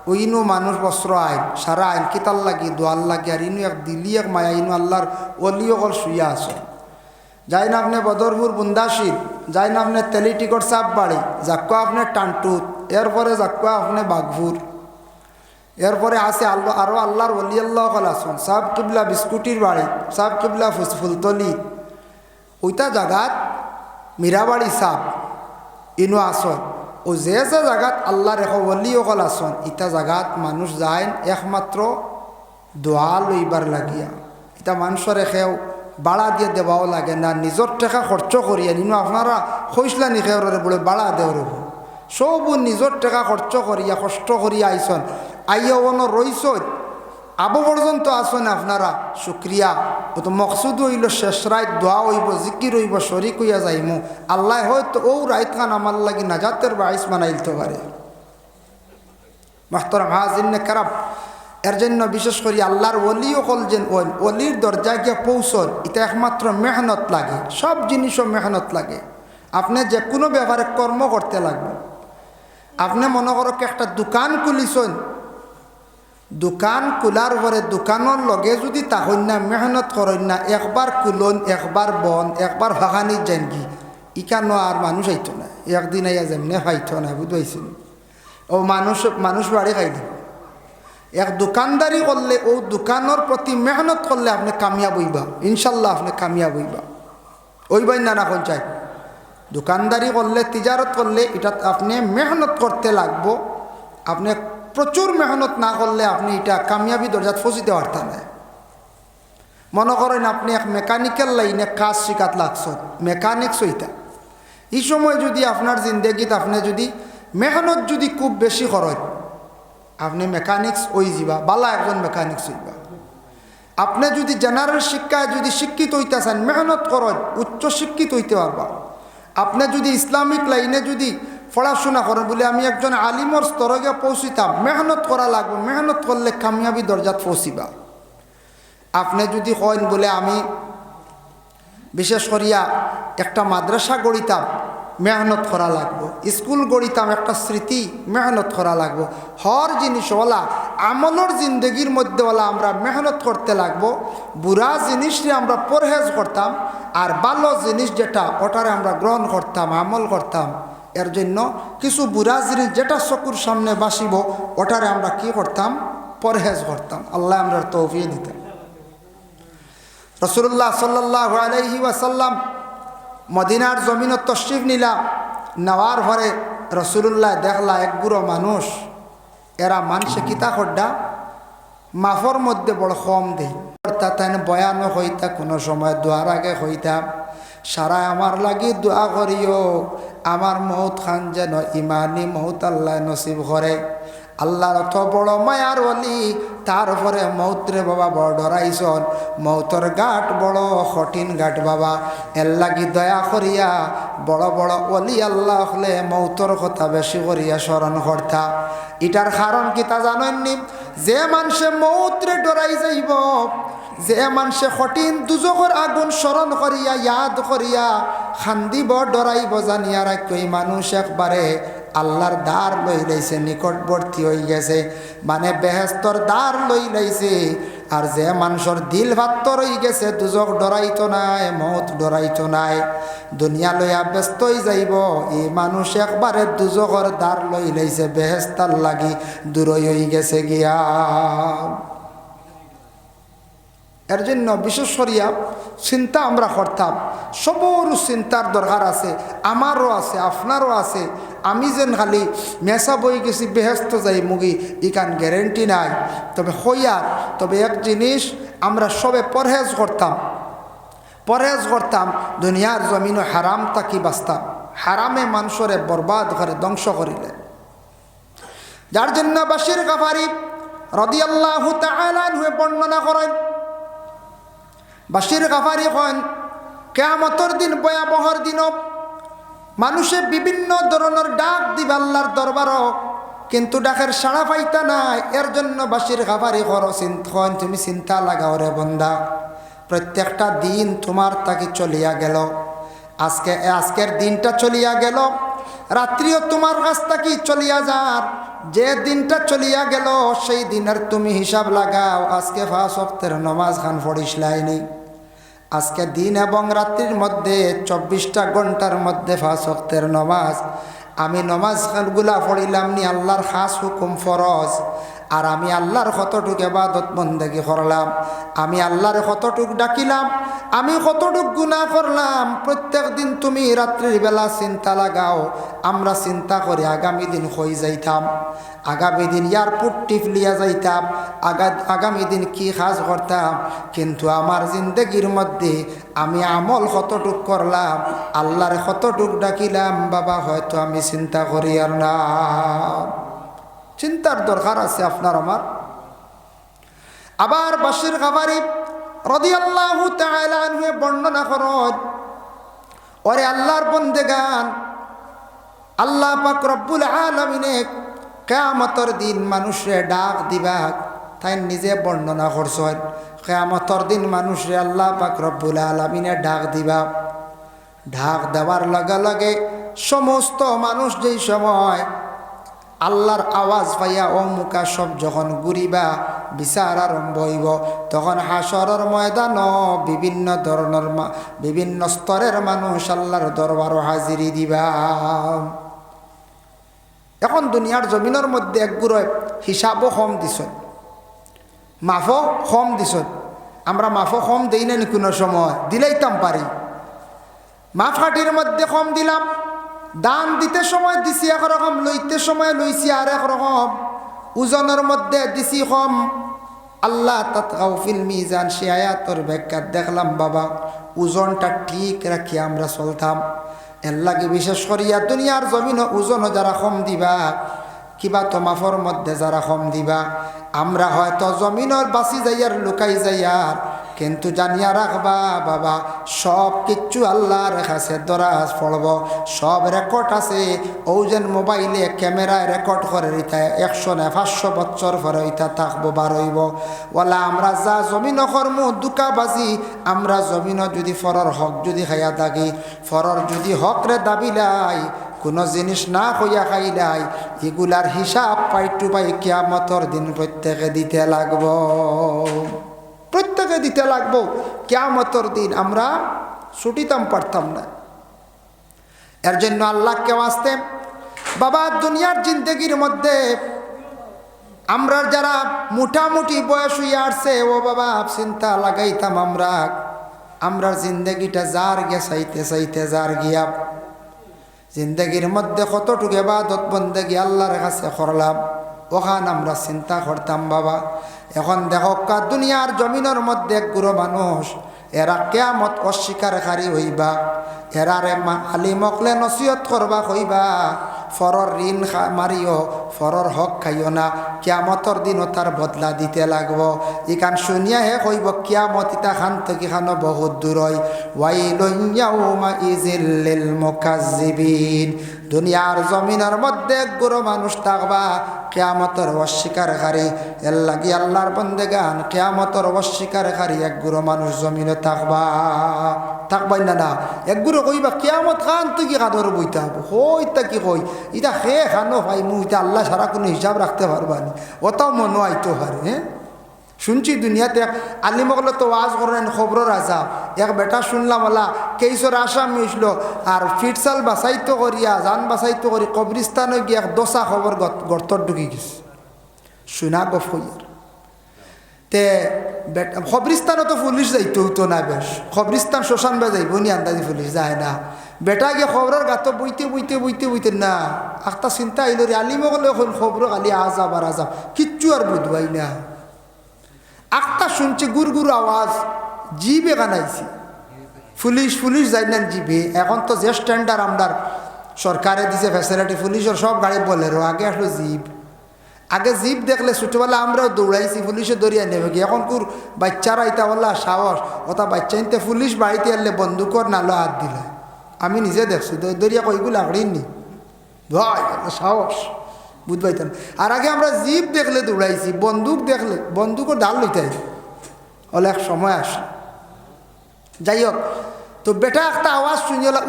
ওইনও মানুষ বস্ত্র আইন সারা আইন কিতাল লাগি দোয়াল লাগি আর ইনু এক দিলি এক মায়া ইনু আল্লাহর অলিয়কল শুইয়া আছে যাই না আপনি বদরপুর বুন্দাশিল যাই না আপনি তেলিটিকট সাপ বাড়ি যাক আপনি টানটুত এরপরে যাক আপনি বাঘপুর এরপরে আছে আরও আল্লাহর ওলি আল্লাহ কল আসন সাব কিবলা বিস্কুটির বাড়ি সাব কিবলা ফুলতলি ওইটা জায়গাত মীরাবাড়ি সাপ ইনো আসন ও যে জায়গাত আল্লাহর এখ ওলি অকল আসন ইটা জায়গাত মানুষ যায় একমাত্র দোয়া লইবার লাগিয়া এটা মানুষের এখেও বাড়া দিয়ে দেওয়াও লাগে না নিজের টাকা খরচ করিয়া নিনো আপনারা খইসলা নিখেওরে বলে বাড়া দেও রব সব নিজের টাকা খরচ করিয়া কষ্ট করিয়া আইসন আইয়া অন রইস আবু পর্যন্ত আসুন আপনারা শুক্রিয়া ও তো মকসুদ হইল শেষ রাত দোয়া হইব জিকির হইব শরিক হইয়া যাইমু আল্লাহ হয়তো ও রাইত খান আমার লাগি নাজাতের বাইস বানাইতে পারে মাহতরম হাজিনে খারাপ এর জন্য বিশেষ করে আল্লাহর ওলিও কল যেন ওলির দরজায় গিয়ে পৌঁছন এটা একমাত্র মেহনত লাগে সব জিনিসও মেহনত লাগে আপনি যে কোনো ব্যাপারে কর্ম করতে লাগবে আপনি মনে করো একটা দোকান খুলিছেন দোকান খোলার পরে দোকানের লগে যদি তাহন না মেহনত করেন না একবার কুলন একবার বন একবার ভাগানির যানগি ইকানো আর মানুষ আইতো না একদিন আইয়া যেমনে খাইতো না বুঝবাইছেন ও মানুষ বাড়ি খাই দিব এক দোকানদারি করলে ও দোকানের প্রতি মেহনত করলে আপনি কামিয়াব হইবা ইনশাল্লাহ আপনি কামিয়াব হইবা ওইবাই না এখন চাই দোকানদারি করলে তিজারত করলে এটা আপনি মেহনত করতে লাগবো আপনি প্রচুর মেহনত না করলে আপনি এটা কামিয়াবি দরজাত ফসিতে পারতেন না মনে করেন আপনি এক মেকানিক্যাল লাইনে কাজ শিখাত লাগছেন মেকানিক্স হইতা এই সময় যদি আপনার জিন্দগিত আপনি যদি মেহনত যদি খুব বেশি করেন আপনি মেকানিক্স ওই যাবা বালা একজন মেকানিক্স হইবা আপনি যদি জেনারেল শিক্ষায় যদি শিক্ষিত হইতে চান মেহনত করেন উচ্চ শিক্ষিত হইতে পারবা আপনি যদি ইসলামিক লাইনে যদি পড়াশোনা করেন বলে আমি একজন আলিমর স্তরে গিয়ে পৌঁছিতাম মেহনত করা লাগবে মেহনত করলে কামিয়াবি দরজাত পৌঁছিবা আপনি যদি কইন বলে আমি বিশেষ করিয়া একটা মাদ্রাসা গড়িতাম মেহনত করা লাগবো স্কুল গড়িতাম একটা স্মৃতি মেহনত করা লাগবো হর জিনিসওয়ালা আমলর জিন্দগির মধ্যেওয়ালা আমরা মেহনত করতে লাগবো বুড়া জিনিসটি আমরা পরহেজ করতাম আর ভালো জিনিস যেটা ওটারে আমরা গ্রহণ করতাম আমল করতাম এর জন্য কিছু বুড়া জিনিস যেটা চকুর সামনে বাসিব ওটারে আমরা কি করতাম পরহেজ করতাম আল্লাহ আমরা তৌফিক দিতাম রাসূলুল্লাহ সাল্লাল্লাহু আলাইহি ওয়াসাল্লাম মদিনার জমিনত তশরিফ নিলা নেওয়ার পরে রাসূলুল্লাহ দেখলা এক গুঁড়ো মানুষ এরা মানুষে কিতা খড্ডা মাফর মধ্যে বড় কম দেই তাই বয়ানও হইতা কোনো সময় দোয়ার আগে হইতাম সারা আমার লাগি দোয়া করিও আমার মৌত খান যেন ইমানি মৌত আল্লাহ নসিব করে আল্লাহর অত বড় মায়ার অলি তারপরে মৌতরে বাবা বড় ডরাইছন মৌতর ঘাট বড় কঠিন ঘাট বাবা এর লাগি দয়া করিয়া বড় বড় অলি আল্লাহ হলে মৌতর কথা বেশি করিয়া স্মরণ করতা এটার কারণ কি তা জানেননি যে মানুষে মৌতরে ডরাই যাইব যে মানুষে কঠিন দুজখর আগুন স্মরণ করিয়া ইয়াদ করিয়া খান্দিব ডরাইব জানিয়া রাখই মানুষ একবারে আল্লাহর দ্বার লই লাইছে, নিকটবর্তী হয়ে গেছে, মানে বেহেস্তর দ্বার লই লাইছে। আর যে মানুষের দিল ভাত্ত রয়ে গেছে, দুজক ডরাইতো নাই, মৌত ডরাইতো নাই, দুনিয়া লইয়া ব্যস্ত হয়ে যাইব, এই মানুষ একবারে দুজকর দ্বার লই লাইছে, বেহেস্তার লাগি দূরই হয়ে গেছে গিয়া। এর জন্য বিশেষ করিয়া চিন্তা আমরা করতাম, সবর চিন্তার দরকার আছে, আমারও আছে, আপনারও আছে। আমি যেন খালি মেসা বই গেছি বেহেস্ত যাই মুগি ইকান গ্যারেন্টি নাই। তবে হইয়ার তবে এক জিনিস আমরা সবে পরহেজ করতাম, দুনিয়ার জমিনও হারাম তাকি বাঁচতাম, হারামে মানুষরে বরবাদ করে ধ্বংস করিলে। যার জন্য বাশির গাফারি রাদিয়াল্লাহু তাআলা আনহু বর্ণনা করেন, বাশির গাফারি কন কিয়ামতের দিন ভয়াবহর দিন মানুষে বিভিন্ন ধরনের ডাক দিবে আল্লাহর দরবারও, কিন্তু ডাকের সাড়া পাইতা নাই। এর জন্য বাশির গাফারি কন তুমি চিন্তা লাগাও রে বন্দা, প্রত্যেকটা দিন তোমার তাকে চলিয়া গেল, আজকের দিনটা চলিয়া গেল, রাত্রিও তোমার কাছ থেকে চলিয়া যার, যে দিনটা চলিয়া গেল সেই দিনের তুমি হিসাব লাগাও। আজকে 5 ওয়াক্তের নামাজ খান পড়িস লাইনি, আজকে দিন এবং রাত্রির মধ্যে 24টা ঘন্টার মধ্যে 5 ওয়াক্তের নামাজ, আমি নামাজ খানগুলা পড়িলাম নি আল্লাহর খাস হুকুম ফরজ, আর আমি আল্লাহর কতটুক ইবাদত বন্দেগী করলাম, আমি আল্লাহর কতটুক ডাকিলাম, আমি কতটুক গুনাহ করলাম। প্রত্যেক দিন তুমি রাত্রির বেলা চিন্তা লাগাও। আমরা চিন্তা করে আগামী দিন হয়ে যাইতাম, আগামী দিন এয়ারপোর্ট টিপলিয়া যাইতাম, আগামী দিন কি কাজ করতাম, কিন্তু আমার জিন্দগির মধ্যে আমি আমল কতটুক করলাম, আল্লাহর কতটুক ডাকিলাম, বাবা হয়তো আমি চিন্তা করি আর না। চিন্তার দরকার আছে আপনার আমার। আবার বাশির গাফারি রাদিয়াল্লাহু তাআলা আনহু বর্ণনা করেন, ওরে আল্লাহর বন্দেগান, আল্লাহ পাক রব্বুল আলামিনে কিয়ামতের দিন মানুষরে ডাক দিবা, তাই নিজে বর্ণনা করছেন। কিয়ামতের দিন মানুষরে আল্লাহ পাক রব্বুল আলামিনে ডাক দিবা, ডাক দেওয়ার লগে লগে সমস্ত মানুষ যেই সময় আল্লাহর আওয়াজ পাইয়া অমুকা সব যখন ঘুরিবা বিচার আরম্ভ হইব, তখন হাসরের ময়দান বিভিন্ন ধরনের বিভিন্ন স্তরের মানুষ আল্লাহর দরবারও হাজিরি দিবা। এখন দুনিয়ার জমিনের মধ্যে একগুলো হিসাবও কম দিছ, মাফও কম দিছ। আমরা মাফও কম দেই না কোনো সময়, দিলেইতাম পারি, মাফ কাঠির মধ্যে কম দিলাম, দান দিতে সময় দিছি একরকম, লইতে সময় লইছি আর একরকম, ওজনের মধ্যে দিছি কম। আল্লাহ তাতগাউ ফিল মিজান, সে আয়াতের ব্যাখ্যা দেখলাম বাবা ওজনটা ঠিক রাখি আমরা চলতাম। এর লাগে বিশেষ করিয়া দুনিয়ার জমিন ওজনও যারা কম দিবা, কিবা তো মাফর মধ্যে যারা কম দিবা, আমরা হয়তো জমিনের বাঁচি যাইয়ার লুকাই যাইয়ার, কিন্তু জানিয়া রাখবা বাবা সব কিচ্ছু আল্লাহর কাছে দরাজ পড়ব, সব রেকর্ড আছে। ওজন মোবাইলে ক্যামেরায় রেকর্ড করে ইতা 100 না 500 বছর পরে ইতা থাকবো বারইব। ওলা আমরা যা জমিন কর্ম দুকাবাজি, আমরা জমিন যদি ফরর হক যদি খাইয়া থাকি, ফরর যদি হক রে দাবিলাই, কোনো জিনিস না হইয়া খাইলাই, এগুলার হিসাব পাইটু পাই কিয়ামতের দিন প্রত্যেকে দিতে লাগব, প্রত্যেকে দিতে লাগবো। কিয়ামতের দিন আমরা ছুটিতাম পারতাম না। এর জন্য আল্লাহকে ওয়াস্তে বাবা দুনিয়ার জিন্দগির মধ্যে আমরা যারা মোটামুটি বয়স হইয়া আসছে, ও বাবা চিন্তা লাগাইতাম আমরা জিন্দগিটা যার গে চাইতে চাইতে যার গিয়া জিন্দগির মধ্যে কতটুকু ইবাদত বন্দেগি আল্লাহর কাছে করলাম, ওখান আমরা চিন্তা করতাম বাবা। এখন দেখো দুনিয়ার জমিনের মধ্যে একগুলো মানুষ, এরা কিয়ামত অস্বীকারী হইবা, এরারে আলিমকলে নসিহত করবা হইবা, ফরর ঋণ মারিও, ফরর হক খাইও না, কিয়ামতর দিনও তার বদলা দিতে লাগব। ইখান শুনিয়া হে কইব কিয়ামত ইতা খান থেকে খানো বহুত দূর হয়। ওয়াইলুন ইয়াউমা ইযিল লিল মুকাজ্জিবিন, দুনিয়ার জমিনের মধ্যে একগুলো মানুষ থাকবা কিয়ামতের অস্বীকারী। এর লাগি আল্লাহর বন্দেগান কিয়ামতের অস্বীকারী একগুলো মানুষ জমিনে থাকবাই না একগুলো কইবা কিয়ামত খান তুই কি কাদর বইতে হবো হইতা কি কই ইটা খে খানো ভাই মু ইটা আল্লাহ সারা কোনো হিসাব রাখতে পারবানি ওটাও মনো আইতো পারে। হ্যাঁ শুনছি দুনিয়াতে আলিমগল তো ওয়াজ করেন খবরের আজাব এক বেটা শুনলাম ওলা কেইসর আসামি হইছিল আর ফিটসাল বাসাইতো করিয়া জান বাসাইতো করি কবরিস্তানে গিয়ে এক দশা খবর গর্তর ঢুকি গেছে শুনা গফ হইয়ার তে খবরিস্তানও তো পুলিশ যাইতো হইতো না বেশ খবরিস্তান শ্মশান বা যাইব নি আন্দাজি পুলিশ যায় না বেটা গিয়ে খবরের গাতো বইতে না একটা চিন্তা আইল রে আলিমগলে এখন খবর খালি আজাব আর আজাব কিচ্ছু আর বুঝবাই না একটা শুনছে গুড় আওয়াজ জিবে কানাইছি পুলিশ যাই না জিবে এখন তো যে স্ট্যান্ডার্ড আমরার সরকারে দিছে ফ্যাসিলিটি পুলিশের সব গাড়ি বলেরো আগে আসলো জিপ আগে জিপ দেখলে ছোটোবেলা আমরাও দৌড়াইছি পুলিশে দৌড়িয়ে নেবে কি এখন কুর বাচ্চারা ইতা বললা সাহস ওটা বাচ্চা ইনতে পুলিশ বাড়িতে আনলে বন্দুকর নালো হাত দিলে আমি নিজে দেখছি দৌড়িয়া কইগুলো আগড়িনি ভাই সাহস বুঝবাইতেন আর আগে আমরা জিপ দেখলে দৌড়াইছি বন্দুক দেখলে বন্দুকও ডাল লইতাই হলে এক সময় আসে যাই হোক তো বেটা একটা আওয়াজ শুনিলা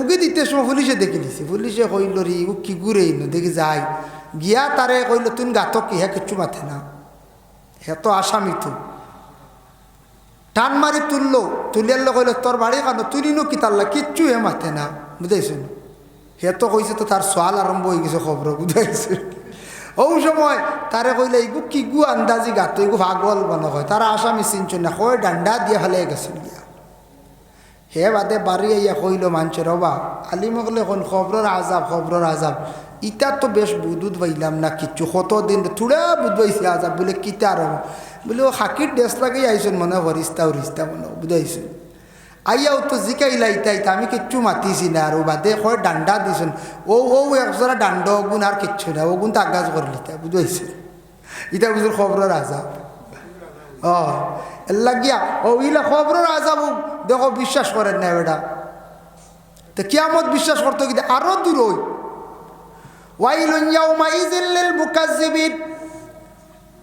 উগি দিতে সময় পুলিশে দেখে নিছি পুলিশে কইল রে ও কি ঘুরেই না দেখি যাই গিয়া তারে কইল তুমি গাতো কি হ্যাঁ কিচ্ছু মাথে না হে তো আসামি তো টান মারি তুলিয়াল কইল তোর বাড়ি কানো তুলিনো কি তাল্লা কিচ্ছু হে মাথে না বুঝাইছেন হে তো কইছে তো তার সোয়াল আরম্ভ হয়ে গেছে খবর বুঝাইছে ও সময় তারে কইলে এইগু কি গু আন্দাজি গাতো এগু ভাগল মনে হয় তারা আসামি চিনছ না কয় ডান্ডা দিয়ে ফেলে গেছে গিয়া হে বাদে বাড়ি আইয়া কইল মানছে রবা আলিমগলে এখন খবরের আজাব ইটা তো বেশ বুধুত পাইলাম না কিচ্ছু কতদিন থোড়া বুধ পাইছে আজাব বলে কিতা আর বলে ও হাকির ড্রেস লাগাই আইসন মনে হরিস্তা মনে বুঝাইছেন আইয়াও তো জিকাইলা ইটা আমি কিচ্ছু মাতিছি না আর ও বাদে কয় ডান্ডা দিছেন ও একজোড়া ডান্ড ওগুন আর কিচ্ছু না ওগুন তো আগাজ করলিতা বুঝাইছে ইটা বুঝুর খবরের আজাব লাগিয়া ও ইলা খবরের আজাব দেখো বিশ্বাস করেন না বেটা তো কিয়ামত বিশ্বাস করতে কিন্তু আরো দূর ওই ওয়াইলুন ইয়াউমাইযিল লিল মুকাজ্জিবিন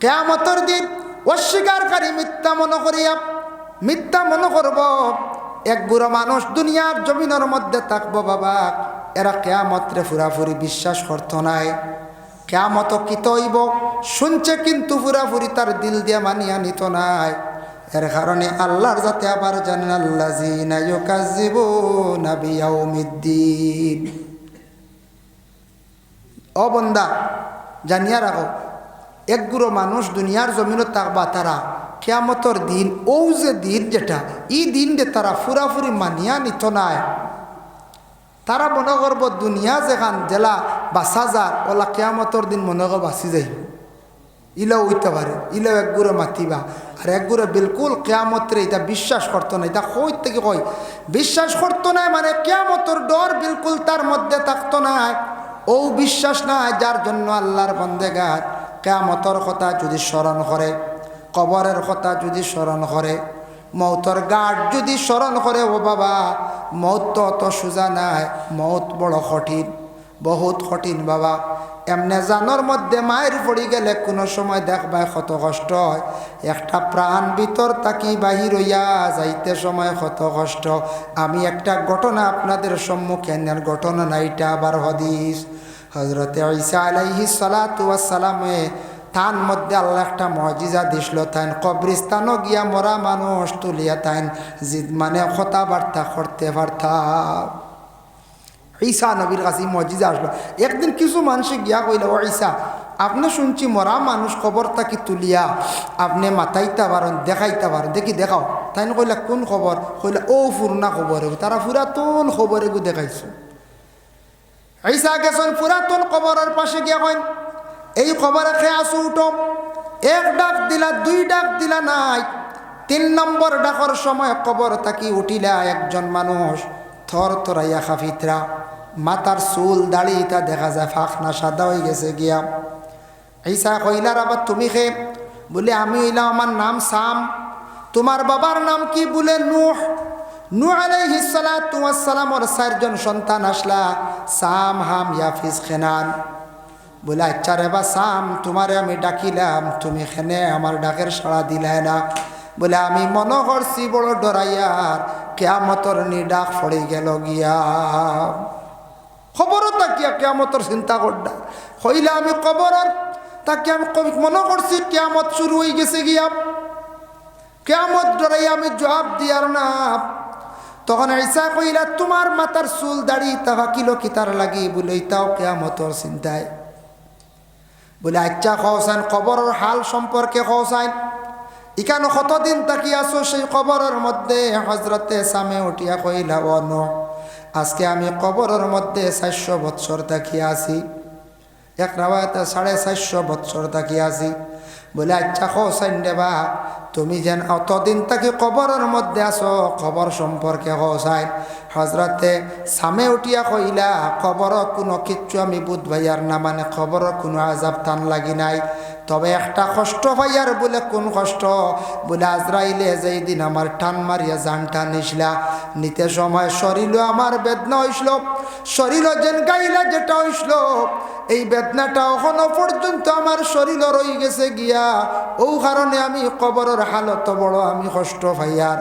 কিয়ামতের দিন অস্বীকারী মিথ্যা মনে করব এক বুড়ো মানুষ দুনিয়ার জমিনের মধ্যে থাকবো বাবা এরা কিয়ামতরে পুরাপুরি বিশ্বাস করতো নাই কিয়ামত কি তৈব শুনছে কিন্তু পুরাপুরি তার দিল দিয়ে মানিয়া নিত নাই এর কারণে আল্লাহর যাতে আবার জানেন আল্লাযিনা ইউকাজ্জিবুনা বিয়াউমিদ্দিন ও বান্দা জানিয়া রাখো একগুলো মানুষ দুনিয়ার জমিনে থাকবা তারা কিয়ামতের দিন ও যে দিন যেটা এই দিন যে তারা পুরাপুরি মানিয়া নিত নাই তারা মনে করব দুনিয়া যেখান জেলা বাসা যার ওলা কিয়ামতের দিন মনে করব বাঁচি যাইব ইলাও হইতে পারে ইলাও একগুলো মাতিবা আর একগুলো বিলকুল কিয়ামতরে এটা বিশ্বাস করতো না এটা কই থেকে কই বিশ্বাস করতো না মানে কিয়ামতের ডর বিলকুল তার মধ্যে থাকতো না ও বিশ্বাস না যার জন্য আল্লাহর বন্দেগার কিয়ামতের কথা যদি স্মরণ করে কবরের কথা যদি স্মরণ করে মৌতর গাঢ় যদি স্মরণ করে ও বাবা মৌত তো অত সোজা নাই মৌত বড় কঠিন বহুত কঠিন বাবা এমনে জানোর মধ্যে মায়ের পড়ি গেলে কোনো সময় দেখবায় কত কষ্ট হয় একটা প্রাণ ভিতর তাকি বাহির হইয়া যাইতে সময় কত কষ্ট আমি একটা ঘটনা আপনাদের সম্মুখে নেন ঘটনা না এটা আবার হাদিস হযরতে ঈসা আলাইহিস সালাতু ওয়াস সালামে তান মধ্যে আল্লাহ একটা মুজিজা দিছিল তাই কবরস্থানও গিয়া মরা মানুষ তুলিয়া তাই মানে কথাবার্তা করতে পারতাম ঈসা নবীর কাছে মুজিজা আসলো একদিন কিছু মানুষ গিয়া কইল ও ঈসা আপনি শুনছি মরা মানুষ খবর তাকি তুলিয়া আপনি মাথাইতে পারেন দেখাইতে পারেন দেখি দেখাও তাই কইলা কোন খবর কইলা ও পুরনা খবর তারা পুরাতন খবর এগু দেখাইছো ঈসা গেছেন পুরাতন খবরের পাশে গিয়া কইন এই খবরে খেয়ে আসু উঠো এক ডাক দিলা দুই ডাক দিলা নাই 3 নম্বর ডাকর সময় কবর তাকি উঠিলা একজন মানুষ থর থরাইয়া খাফিতরা মাথার চুল দাড়ি তা দেখা যায় ফাঁকনা সাদা হয়ে গেছে গিয়া ঈসা কইলার আবার তুমি খে বলে আমি হইলাম আমার নাম সাম তোমার বাবার নাম কি বলে নূহ নূহ আলাইহিস সালাতু ওয়াস সালামর চারজন সন্তান আসলা, সাম, হাম, ইয়াফিজ, কেনান। বলে আচ্ছা রে বা সাম, তোমারে আমি ডাকিলাম, তুমি এখানে আমার ডাকের সাড়া দিলে না। বলে আমি মনে করছি বড় ডরাইয়ার কেয়ামতর নিডাক পড়ে গেল গিয়া। খবরও তাকিয়া কেয়ামতর চিন্তা করডা হইলে আমি কবরের তাকে আমি মনে করছি কেয়ামত শুরু হয়ে গেছে গিয়া। কেয়ামত ডরাই আমি জবাব দিয়ার না। তখন ঈসা কইলা, তোমার মাথার চুল দাড়ি তাহা কিলো কিতার লাগি? বলে তাও কেয়ামতর চিন্তায়। বলে আচ্ছা কওসাইন, কবরের হাল সম্পর্কে কওসাইন, ইখানে কতদিন তাকি আসো সেই কবরের মধ্যে? হজরতে সামে উঠিয়া কইলা, ও নূহ, আজকে আমি কবরের মধ্যে 400 বৎসর তাকিয়া আছি। এক রাওয়ায়াতে 450 বৎসর তাকিয়া আছি। বলে আচ্ছা কওসাইন দেবা, তুমি যেন অতদিন তাকি কবরের মধ্যে আসো, কবর সম্পর্কে কওসাইন। হজরতে সামে উঠিয়া কইলা, কবর কোনো কিচ্ছু আমি বুধ ভাইয়ার না, মানে কবর কোনো আজাব টান লাগি নাই, তবে একটা কষ্ট ভাইয়ার। বলে কোন কষ্ট? বলে আজরাইলে যেই দিন আমার টান মারিয়া জানটা নিসলা, নিতে সময় শরীরও আমার বেদনা হইসল, শরীরও যেন গাইলা যেটা হইসল, এই বেদনাটা এখনো পর্যন্ত আমার শরীর রয়ে গেছে গিয়া। ও কারণে আমি কবরের হালত বড় আমি কষ্ট ভাইয়ার,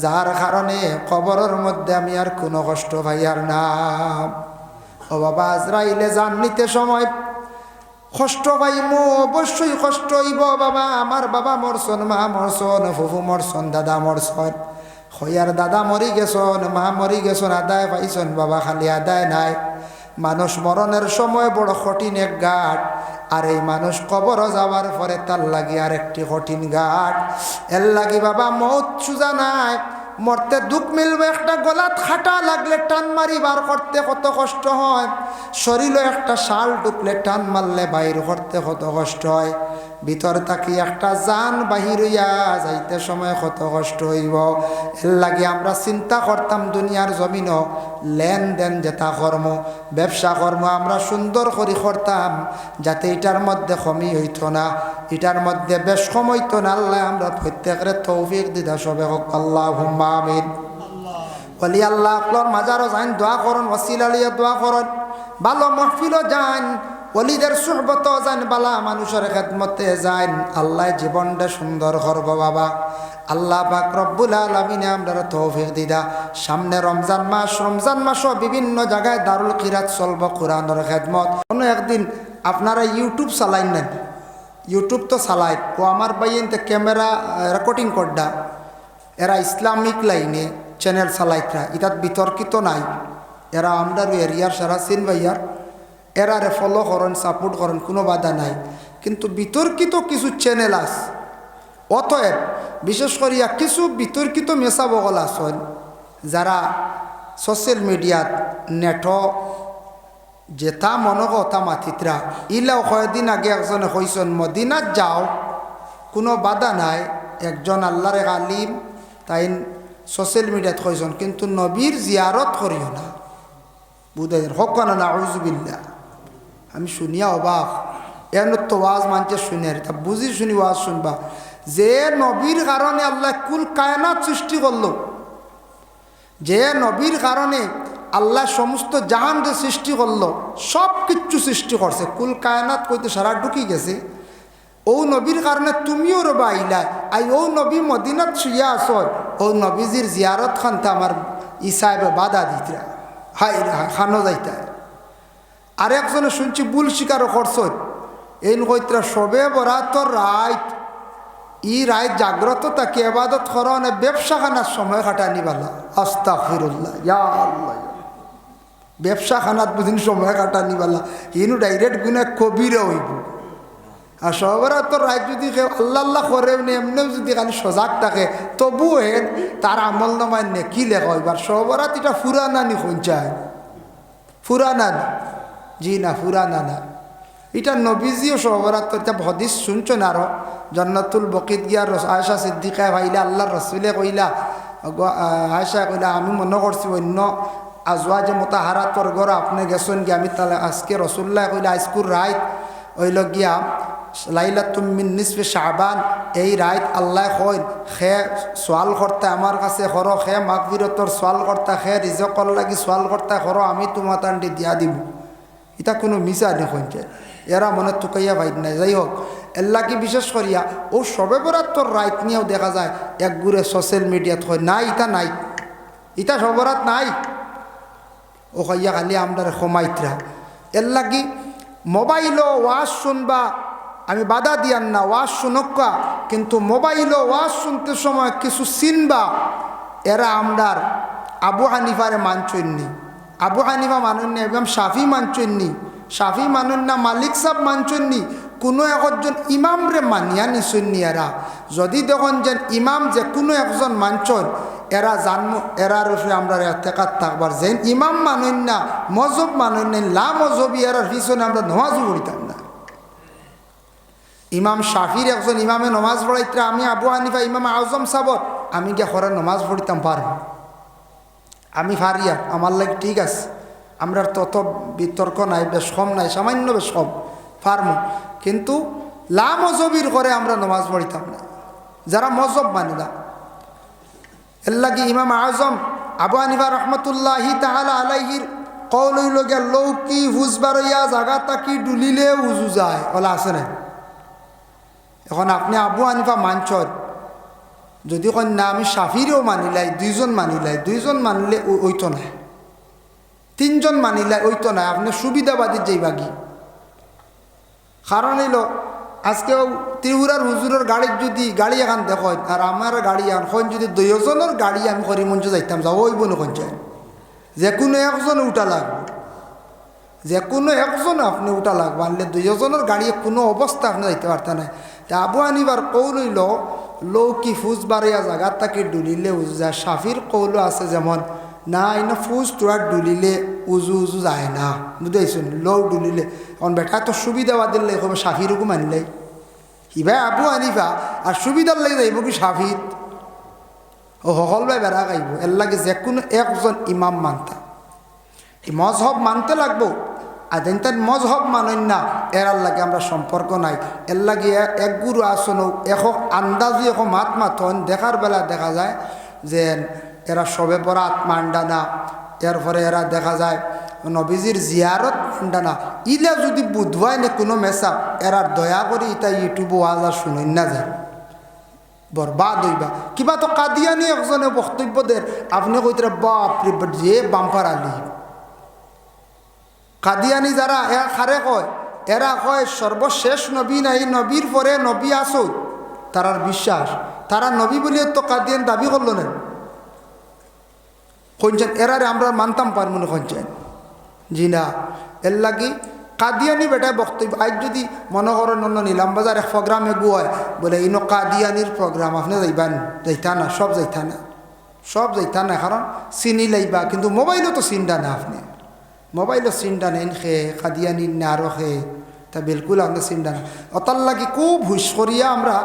যার কারণে কবরের মধ্যে আমি আর কোনো কষ্ট ভাইয়ার না। ও বাবা, আজরাইলে জান নিতে সময় কষ্ট পাইমু, অবশ্যই কষ্ট হইব বাবা। আমার বাবা মরছন, মা মরছন, ফুফু মরছন, দাদা মরছন। হইয়ার দাদা মরি গেছন, মা মরি গেছন, আদায় পাইছন বাবা, খালি আদায় নাই। মানুষ মরণের সময় বড় কঠিন এক ঘাট, আর এই মানুষ কবর যাওয়ার পরে তার লাগি আর একটি কঠিন ঘাট। এর লাগি বাবা মৌত সুজা নাই, মরতে দুঃখ মিলবে। একটা গলাত খাটা লাগলে টান মারি বার করতে কত কষ্ট হয়, শরীরে একটা শাল ঢুকলে টান মারলে বাইর করতে কত কষ্ট হয়, ভিতর থাকি একটা জান বাহির হইয়া যাইতে সময় কত কষ্ট হইব। এর লাগে আমরা চিন্তা করতাম দুনিয়ার জমিনও লেনদেন যেটা কর্ম, ব্যবসা কর্ম আমরা সুন্দর করে করতাম, যাতে এটার মধ্যে কমি হইত না, এটার মধ্যে বেশ কম হইত না। আল্লাহ আমরা প্রত্যেকের তৌফিক দিদা সবে হোক, আল্লাহুম্মা আমিন। ওলি আল্লাহ আপনার মাজারও যান, দোয়া করুন, ওসিলা লিয়া দোয়া করুন, ভালো মাহফিলও যান, ওলিদের সুহবত যান, বালা মানুষের খেদমতে যান। আল্লাহ জীবনটা সুন্দর করব বাবা। আল্লাহ পাক রব্বুল আলামিন আমরা তৌফিক দিদা। সামনে রমজান মাস, রমজান মাসও বিভিন্ন জায়গায় দারুল কিরাত চলব, কোরআনের খেদমত। কোনো একদিন আপনারা ইউটিউব চালাইন নেন, ইউটিউব তো চালাই, ও আমার বাইনতে ক্যামেরা রেকর্ডিং করডা, এরা ইসলামিক লাইনে চ্যানেল চালাইতরা, ইতাত বিতর্কিত নাই, এরা আমরার এরিয়ার সারা সিন ভাইয়ার, এরারে ফলো করেন, সাপোর্ট করেন, কোনো বাধা নাই। কিন্তু বিতর্কিত কিছু চ্যানেল আছে, অতএব বিশেষ করিয়া কিছু বিতর্কিত মেসা বগল আছেন, যারা সোশ্যাল মিডিয়াত নেট যেটা মনক অতা মাথিতরা। ইলাও কয়েকদিন আগে একজনে কইসন মদিনাত যাও, কোনো বাধা নাই, একজন আল্লাহর এক আলিম তাই সোশ্যাল মিডিয়াত কইসন, কিন্তু নবীর জিয়ারত করিও না। বুঝাইন হক না, নাউজুবিল্লাহ। আমি শুনিয়া অবাক, এর তো ওয়াজ মানছে শুনে, তা বুঝি শুনি ওয়াজ শুনবা, যে নবীর কারণে আল্লাহ কুল কায়নাত সৃষ্টি করল, যে নবীর কারণে আল্লাহ সমস্ত জাহান যে সৃষ্টি করলো, সব কিচ্ছু সৃষ্টি করছে, কুল কায়নাত কইতে সারা ঢুকি গেছে। ও নবীর কারণে তুমিও রবা আইলা, আই ও নবী মদিনাত শুইয়া আসর, ও নবীজির জিয়ারত খানতে আমার ইসাহেবে বাধা দিতে, হাই খানো যাইতে। আর একজনে শুনছি ভুল স্বীকারও করছেন, এই কইতরা সবে বরাতর রাত, ই রাত জাগ্রত তাকে এবাদত করনে ব্যবসা খানার সময় কাটানি বালা। আস্তাগফিরুল্লাহ, ইয়া আল্লাহ, ব্যবসা খানাত বুঝিন সময় কাটানি বালা, ইনু ডাইরেক্ট গুনা কবিরা হইব। আর সবরাতর রাত যদি কেউ আল্লাহ আল্লাহ করে এমনিও যদি খালি সজাগ থাকে, তবুও তার আমল নামায় নেকি লেখা হইবার। সবরাত এটা ফুরানা নি খুঁজায়, ফুরানা জি না, ফুরানা না, এটা নবীজিও সবরাত হদিস শুনছেন। আরো জন্নাতুল বকিত গিয়া আয়েশা সিদ্দিকা ভাইলা আল্লাহর রসুলে কইলা, আয়েশা কইলা আমি মনে করছি অন্য আজওয়াজে মোতাহারাতর ঘর আপনি গেছেন গিয়া, আমি তাহলে আজকে রসুল্লাহ কইলা আজকুর রাত হইল গিয়া লাইলাতুম মিন নিসফি শাবান, এই রাত আল্লাহ কইন খে সোয়াল করতে আমার কাছে করো, খে মাগফিরতর সোয়াল করতে, খে রিজকর লাগি সোয়াল করতে করো, আমি তোমার তান্ডি দিয়া দিব। এটা কোনো মিশা দেখছে, এরা মনে তুকাইয়া ভাই নাই। যাই হোক, এল্লা কি বিশেষ করিয়া ও সবে বরাতর রাত নিয়েও দেখা যায় এক গুড়ে সোশ্যাল মিডিয়াত হয় নাই, ইটা নাই, ইটা সবরাত নাই। ও কইয়া খালি আমরা ক্ষমাইতরা এর লাগি মোবাইলও ওয়াজ শুনবা, আমি বাধা দিয়ান না, ওয়াজ শুনকা, কিন্তু মোবাইলও ওয়াজ শুনতে সময় কিছু চিনবা। এরা আমরার আবু হানিফারে মানচন্নি, আবু হানিফা মানুন না, এবং শাফি মানচন্নি, শাফি মানুন না, মালিক সাহেব মানচন্নি, কোনো একজন ইমাম রে মানিয়া নিচন্নি। এরা যদি দেখুন যে ইমাম যে কোনো একজন মানচন, এরা জানম এরার উপরে আমরা এতেকাত থাকবার, যে ইমাম মানুন না, মজহব মানুন না, লা মজহবি, এরার পিছনে আমরা নমাজও পড়িতাম না। ইমাম শাফির একজন ইমামে নমাজ পড়াইতে, আমি আবু হানিফা ইমাম আজম সাবর আমি গিয়ে ঘরে নমাজ পড়িতাম পারব, আমি ফারিয়া, আমার লাগে ঠিক আছে, আমরা তত বিতর্ক নাই, বেশ কম নাই, সামান্য বেশ কম ফার্মো, কিন্তু লা মজহবির ঘরে আমরা নমাজ পড়িতাম না, যারা মজহব মানি না। এর লাগি ইমাম আজম আবু হানিফা রহমতুল্লাহি তাআলা আলাইহির কওল হইল গিয়া লৌকি হুজবারইয়া জাগা তাকি ডুলিলে উজু যায়, ওলা আছে না। এখন আপনি আবু হানিফা মানছর, যদি কন না আমি শাফিরেও মানিলাই, দুইজন মানিলাই, দুইজন মানিলে ওইতো নাই, তিনজন মানিলাই ওইতো নাই, আপনি সুবিধাবাদী যাইবাগি। কারণ হইল আজকেও ত্রিপুরার হুজুরের গাড়ির যদি গাড়ি এখন দেখ, আর আমার গাড়ি এখন যদি দুইজনের গাড়ি আমি করিমঞ্চ যাইতাম, যাও ওইব নখন চাই, যে কোনো একজন উঠা লাগবে, যে কোনো একজন আপনি উঠা লাগবে, আনলে দুইজনের গাড়ি কোনো অবস্থা আপনি যাইতে পারতেন না। তা আবু হানিফার কৌল হইল লৌকি ফুজ বাড়িয়া জায়গা তাকে ডুলিলে উজু যায়। শাফির কৌল আছে যেমন না, ইনা ফুজ তোরা ডুলিলে উজু উজু যায় না, বুঝাইছেন, লৌ ডুলিলে। এখন বেটা তো সুবিধাবাদ দিলে কবে শাফিরকু মানিলাই, হিভাই আবু হানিফা আর সুবিধার লাগে যাইব কি শাফির, ও সকল ভাই বেড়া গাইব। এর লাগে যে কোনো একজন ইমাম মানতা, মজহব মানতে লাগবো, আর যেন তার মজহব মানেন না, এরার লাগে আমরা সম্পর্ক নাই। এর লাগে এক গুরু আসন এখ আন্দাজি এখ মাত মাথন দেখার বেলা দেখা যায় যে এরা সবে বরাত মান্ডা না, এরপরে এরা দেখা যায় নবীজির জিয়ারত মান্ডা না। ইলা যদি বুধবাই না কোনো মেসা, এরার দয়া করে ইটা ইউটিউব ওয়াজ আর শুনেন না যায়, বরবাদ হইবা। কিবা তো কাদিয়ানি একজনে বক্তব্য দেন, আপনি কইতে বাপরে যে বাম্পার আলি। কাদিয়ানি যারা এরা খারে কয়, এরা কয় সর্বশেষ নবী নাই, নবীর পরে নবী আসো, তারার বিশ্বাস, তারা নবী বলিও তো কাদিয়ান দাবি করলো না। কইছেন এরারে আমরা মানতাম পারবো না, কইছেন জি না। এর লাগি কাদিয়ানি বেটায় বক্তব্য, আজ যদি মনে করেন অন্য নিলাম বাজার এক প্রোগ্রামে গুয় বলে ইনো কাদিয়ানির প্রোগ্রাম, আপনি যাইবান, যাইতা না, সব যাইতা না, সব যাইতা না, কারণ চিনি লাইবা, কিন্তু মোবাইলও তো চিন্তা না, আপনি মোবাইলও চিন্তা নেন খে কাদিয়ানি না আরও খে, তা বিলকুল আমরা চিন্তা না। অতার লাগি খুব হুশ করিয়া আমরা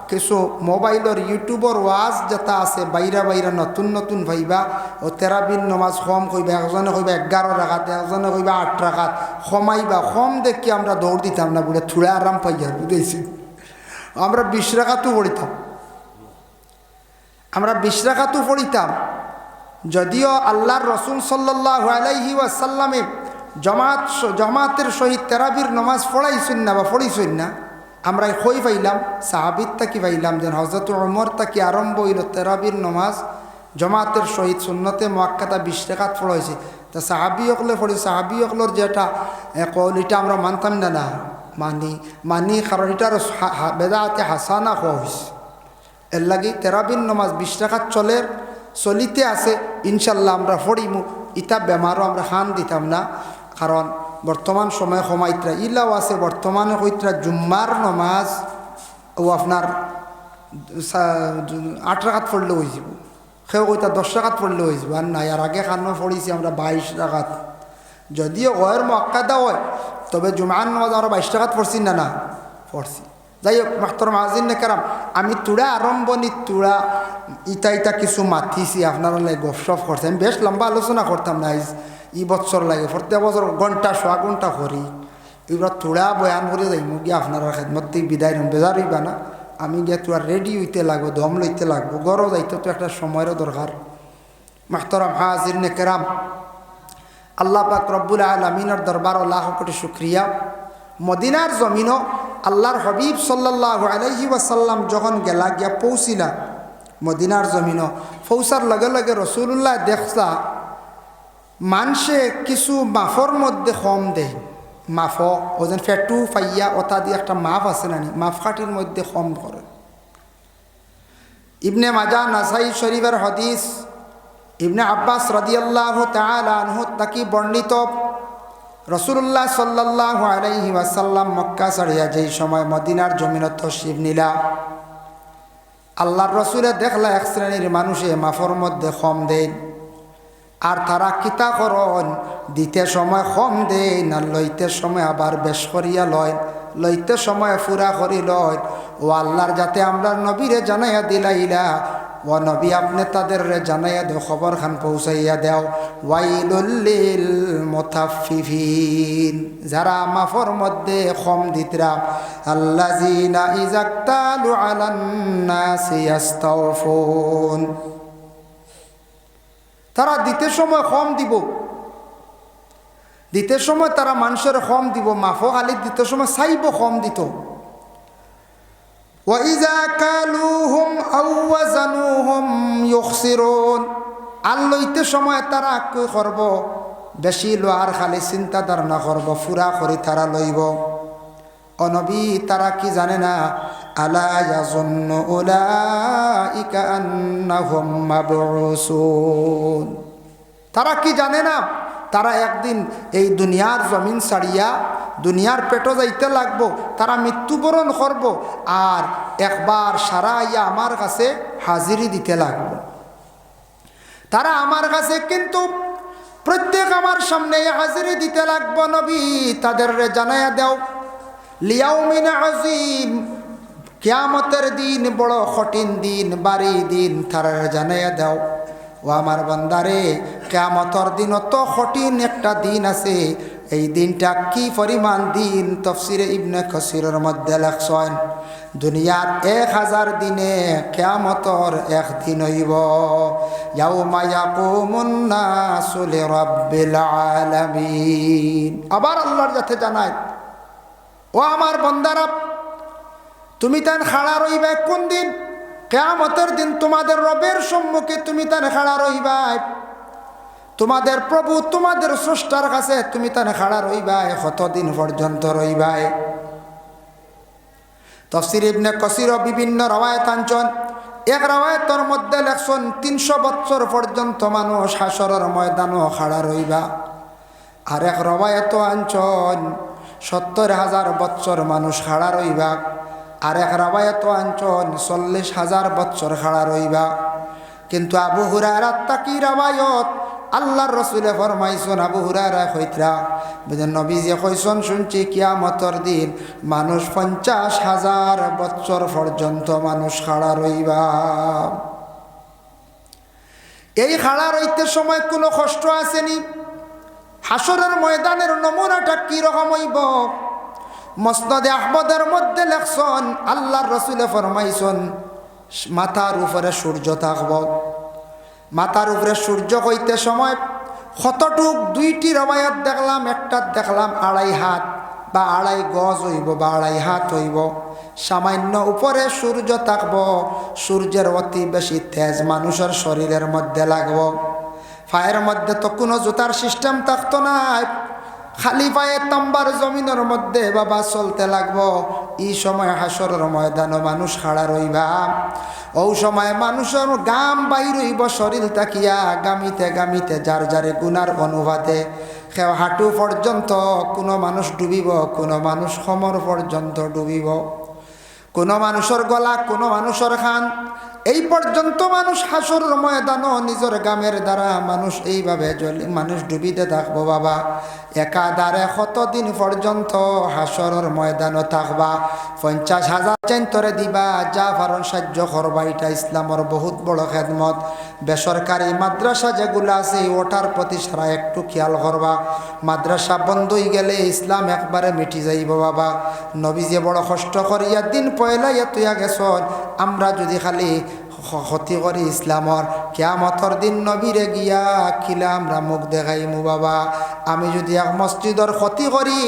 কিছু মোবাইলের ইউটিউবর ওয়াজ যেটা আছে বাইরা বাইরা নতুন নতুন ভাইবা, ও তেরাবিন নমাজ কম কইবা, একজনে কইবা 11 রাখাত, একজনে কইবা 8 রাখাত, কমাইবা, কম দেখি আমরা দৌড় দিতাম না, বলে থুড়ে আরাম পাইয়া, বুঝেছি, আমরা 20 রাখাতও পড়িতাম, আমরা 20 রাখাতও পড়িতাম। যদিও আল্লাহর রসুল সাল্লাল্লাহু আলাইহি ওয়াসাল্লামে জমাতের সহিত তেরাবির নমাজ পড়াইছেন না বা পড়িছেন না, আমরা কই পাইলাম সাহাবিত তাকি পাইলাম যে হযরত ওমর তাকি আরম্ভ হইল তেরাবির নমাজ জমাতের সহিত সুন্নতে মুআক্কাদা 20 রাকাত পড়াইছে। তা সাহাবি হকলে পড়ি, সাহাবি হকলর যেটা কল এটা আমরা মানতাম না, না মানি কারণ এটার বেদাতে হাসানা হওয়া হয়েছে। এর লাগে তেরাবির নমাজ 20 রাকাত চলিতে আছে, ইনশাল্লাহ আমরা পড়িমু। ইটা বেমারও আমরা খান দিতাম না, কারণ বর্তমান সময়ে সময়ত্রা ইলাও আছে, বর্তমানে কইত্রা জুম্মার নমাজ ও আপনার 8 রাকাত পড়লে হয়ে যাব, সেও কইতা 10 রাকাত পড়লে হয়ে যাব, আর নাই আর আগে খানো পড়িছি আমরা 22 রাকাত। যদিও গয়ের মুআক্কাদা হয়, তবে জুমার নমাজ আমরা 22 রাকাত পড়ছি না, না পড়ছি। যাই হোক মাহতরম হাজির নেকেরাম, আমি তুড়া আরম্ভণি তুড়া ইটা কিছু মাতিছি, আপনারা লাগে গপসপ করছি, আমি বেশ লম্বা আলোচনা করতাম না, ই বছর লাগে প্রত্যেক বছর ঘন্টা 1.5 ঘন্টা করি, এবার তোড়া বয়ান করে যাই গিয়ে আপনারা খেদমত থেকে বিদায় নেন, বেজার হইবা না। আমি গিয়ে তোরা রেডি হইতে লাগবো, দম লইতে লাগবো, গরম যাইতে তো একটা সময়েরও দরকার। মাহতারাম হাজিরিন কেরাম, আল্লাহ পাক রব্বুল আলামিনের দরবার লাখ কোটি শুকরিয়া। মদিনার জমিনও আল্লাহর হবিব সাল্লাল্লাহু আলাইহি ওয়াসাল্লাম যখন গেলা গিয়া পৌঁছিলা মদিনার জমিনও, পৌঁছার লগে লগে রসুল্লাহ দেখলা মানুষে কিছু মাফর মধ্যে কম দেয়। মাফ ওজন ফেটু ফাইয়া ওটা দিয়ে একটা মাফ আছে নানি, মাফকাঠির মধ্যে কম করে। ইবনে মাজা নাসাই শরীফের হাদিস, ইবনে আব্বাস রাদিয়াল্লাহু তাআলা আনহু তাকি বর্ণিত, রসুল্লাহ সাল্লাল্লাহু আলাইহি ওয়াসাল্লাম মক্কা ছাড়িয়া যেই সময় মদিনার জমিনত তশরিফ নিলা, আল্লাহর রসুলে দেখলা এক শ্রেণীর মানুষে মাফর মধ্যে কম দেন। আর তারা কিতা করন, দিতে সময় কম দেয় না, লইতে সময় আবার বেশ করিয়া লয়, লইতে সময় ফুরা করি লয়। ও আল্লাহর যাতে আমরা নবীরে জানাইয়া দিলাইলা, ও নবী আপনি তাদের জানাইয়া দেও, খবর খান পৌঁছাইয়া দেও। ওয়াইলুল লিল মুতাফফিফিন, যারা মাফর মধ্যে কম দিতরা, আল্লাযিনা ইযাক্তালু আলান নাসি ইস্তাওফুন, তারা দিতে সময় কম দিব, দিতে সময় তারা মানুষের কম দিব, মাফো খালি দিতে সময় চাইব কম দিত। ওয়াইযা কালুহুম আও ওয়াজানুহুম ইউখসিরুন, আর লইতে সময় তারা কি করব, বেশি লোয়ার খালি চিন্তা ধারণা করব, ফুরা করি তারা লইব। ও নবী তারা কি জানে না, আলা ইয়াযুন্নু উলাইকা আন্নাহুম মাবউসুন, তারা কি জানে না তারা একদিন এই দুনিয়ার জমিন ছাড়িয়া দুনিয়ার পেটো যাইতে লাগবো, তারা মৃত্যুবরণ করব, আর একবার সারা আইয়া আমার কাছে হাজিরি দিতে লাগবো। তারা আমার কাছে কিন্তু প্রত্যেক আমার সামনে হাজিরি দিতে লাগবো। নবী তাদের জানাইয়া দেও, লিয়াউমিন আযীম, কিয়ামতের দিন বড় কঠিন দিন, বাড়ি দিন, তারা জানাইয়া দেও। ও আমার বান্দারে, কিয়ামতের দিন অত কঠিন একটা দিন আছে, এই দিনটা কি পরিমাণ দিন, তাফসীরে ইবনে কাসিরের মধ্যে লেখছেন, দুনিয়ার 1000 দিনে কিয়ামতের এক দিন হইব। ইয়াউমা ইয়াকুমুন নাসু লিরাব্বিল আলামিন। আবার আল্লাহর কাছে জানায়, ও আমার বান্দারা, তুমি তান খাড়া রইবে কোন দিন? কিয়ামতের দিন তোমাদের রবের সম্মুখে তুমি তান খাড়া রইবা, তোমাদের প্রভু তোমাদের স্রষ্টার কাছে তুমি তান খাড়া রইবা। কতদিন পর্যন্ত রইবা? তাফসীর ইবনে কাসির বিভিন্ন রাওয়ায়াত আনছেন, এক রাওয়ায়াতের মধ্যে লেখছেন 300 বছর পর্যন্ত মানুষ হাসরের ময়দানও খাড়া রইবা। আর এক রাওয়ায়াত আনছেন 70,000 বছর মানুষ খাড়া রইবা। আর এক রাওয়ায়াত আনছেন 40,000 বছর খাড়া রইবা। কিন্তু আবু হুরায়রা তাকি রাওয়ায়াত আল্লাহর রসুলে ফরমাইছেন, আবু হুরায়রা কইতরা নবীজি কইছেন, শুনছি কিয়ামতের দিন মানুষ 50,000 বছর পর্যন্ত মানুষ খাড়া রইবা। এই খাড়া রইতে সময় কোনো কষ্ট আসেনি। হাসরের ময়দানের নমুনাটা কি রকম হইব? মুসনাদে আহমদের মধ্যে লেখছেন, আল্লাহর রসুলে ফরমাইছেন, মাথার উপরে সূর্য থাকব। মাথার উপরে সূর্য হইতে সময় কতটুক, 2টি রওয়ায়াত দেখলাম, একটা দেখলাম 2.5 হাত বা 2.5 গজ হইব বা 2.5 হাত হইব। সামান্য উপরে সূর্য থাকব, সূর্যের অতি বেশি তেজ মানুষের শরীরের মধ্যে লাগব। পায়ের মধ্যে তো কোনো জুতার সিস্টেম থাকতো না, খালি পায়ে তাম্বার জমিনের মধ্যে বাবা চলতে লাগবো। এই সময় হাসরের ময়দানে মানুষ খাড়া রইবা। ও সময় মানুষের গাম বাইর হইব শরীর তাকিয়া, গামিতে গামিতে যার যারে গুনার অনুপাতে কেউ হাঁটু পর্যন্ত কোনো মানুষ ডুবিব, কোনো মানুষ কোমর পর্যন্ত ডুবিব, কোনো মানুষের গলা, কোনো মানুষের খান, এই পর্যন্ত মানুষ হাসরের ময়দানও নিজের গামের দ্বারা মানুষ এইভাবে মানুষ ডুবিতে থাকবো। বাবা একাধারে কতদিন পর্যন্ত হাসরের ময়দানও থাকবা? 50,000 চেন্তরে দিবা, যা পারন সাহায্য করবা। এটা ইসলামের বহুত বড় খেদমত। বেসরকারি মাদ্রাসা যেগুলো আছে ওটার প্রতি সারা একটু খেয়াল করবা। মাদ্রাসা বন্ধ হয়ে গেলে ইসলাম একবারে মিটি যাইব বাবা। নবী যে বড় কষ্ট করিয়া দিন পয়লাইয়া তুইয়া গেছন, আমরা যদি খালি ক্ষতি করি ইসলামর, কিয়ামতর দিন নবীরে গিয়া খিলা আমরা মুখ দেখাইমু বাবা। আমি যদি এক মসজিদর ক্ষতি করি,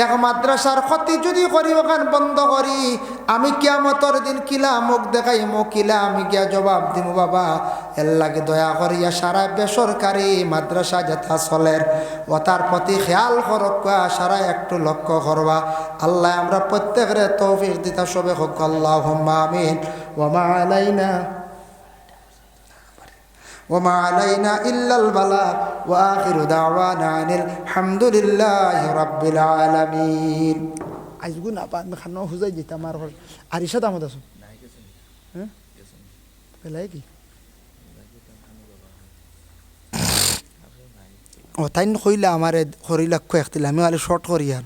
এক মাদ্রাসার ক্ষতি যদি করি, ওখান বন্ধ করি, আমি কিয়ামতর দিন কিলা মুখ দেখাইমু, কিলা আমি গিয়া জবাব দিমু বাবা। এর লাগে দয়া করিয়া সারা বেসরকারি মাদ্রাসা যেথা চলের ওটার প্রতি খেয়াল করবা, সারা একটু লক্ষ্য করবা। আল্লাহ আমরা প্রত্যেকের তৌফিক দিতা সবে হোক আল্লাহুম্মা আমিন। ওয়া মা আলাইনা ইল্লাল বালাগ ওয়া আখিরু দাওয়ানা আনিল হামদুলিল্লাহি রাব্বিল আলামিন। আইজগু না পা আমি খানো হুজাই দিতাম আর আরিশা দামত আছো হ্যাঁ পেলাই কি ও তাই কইলা আমারে খরি লক্ষ্য একতিলা আমি আলে শর্ট করি আর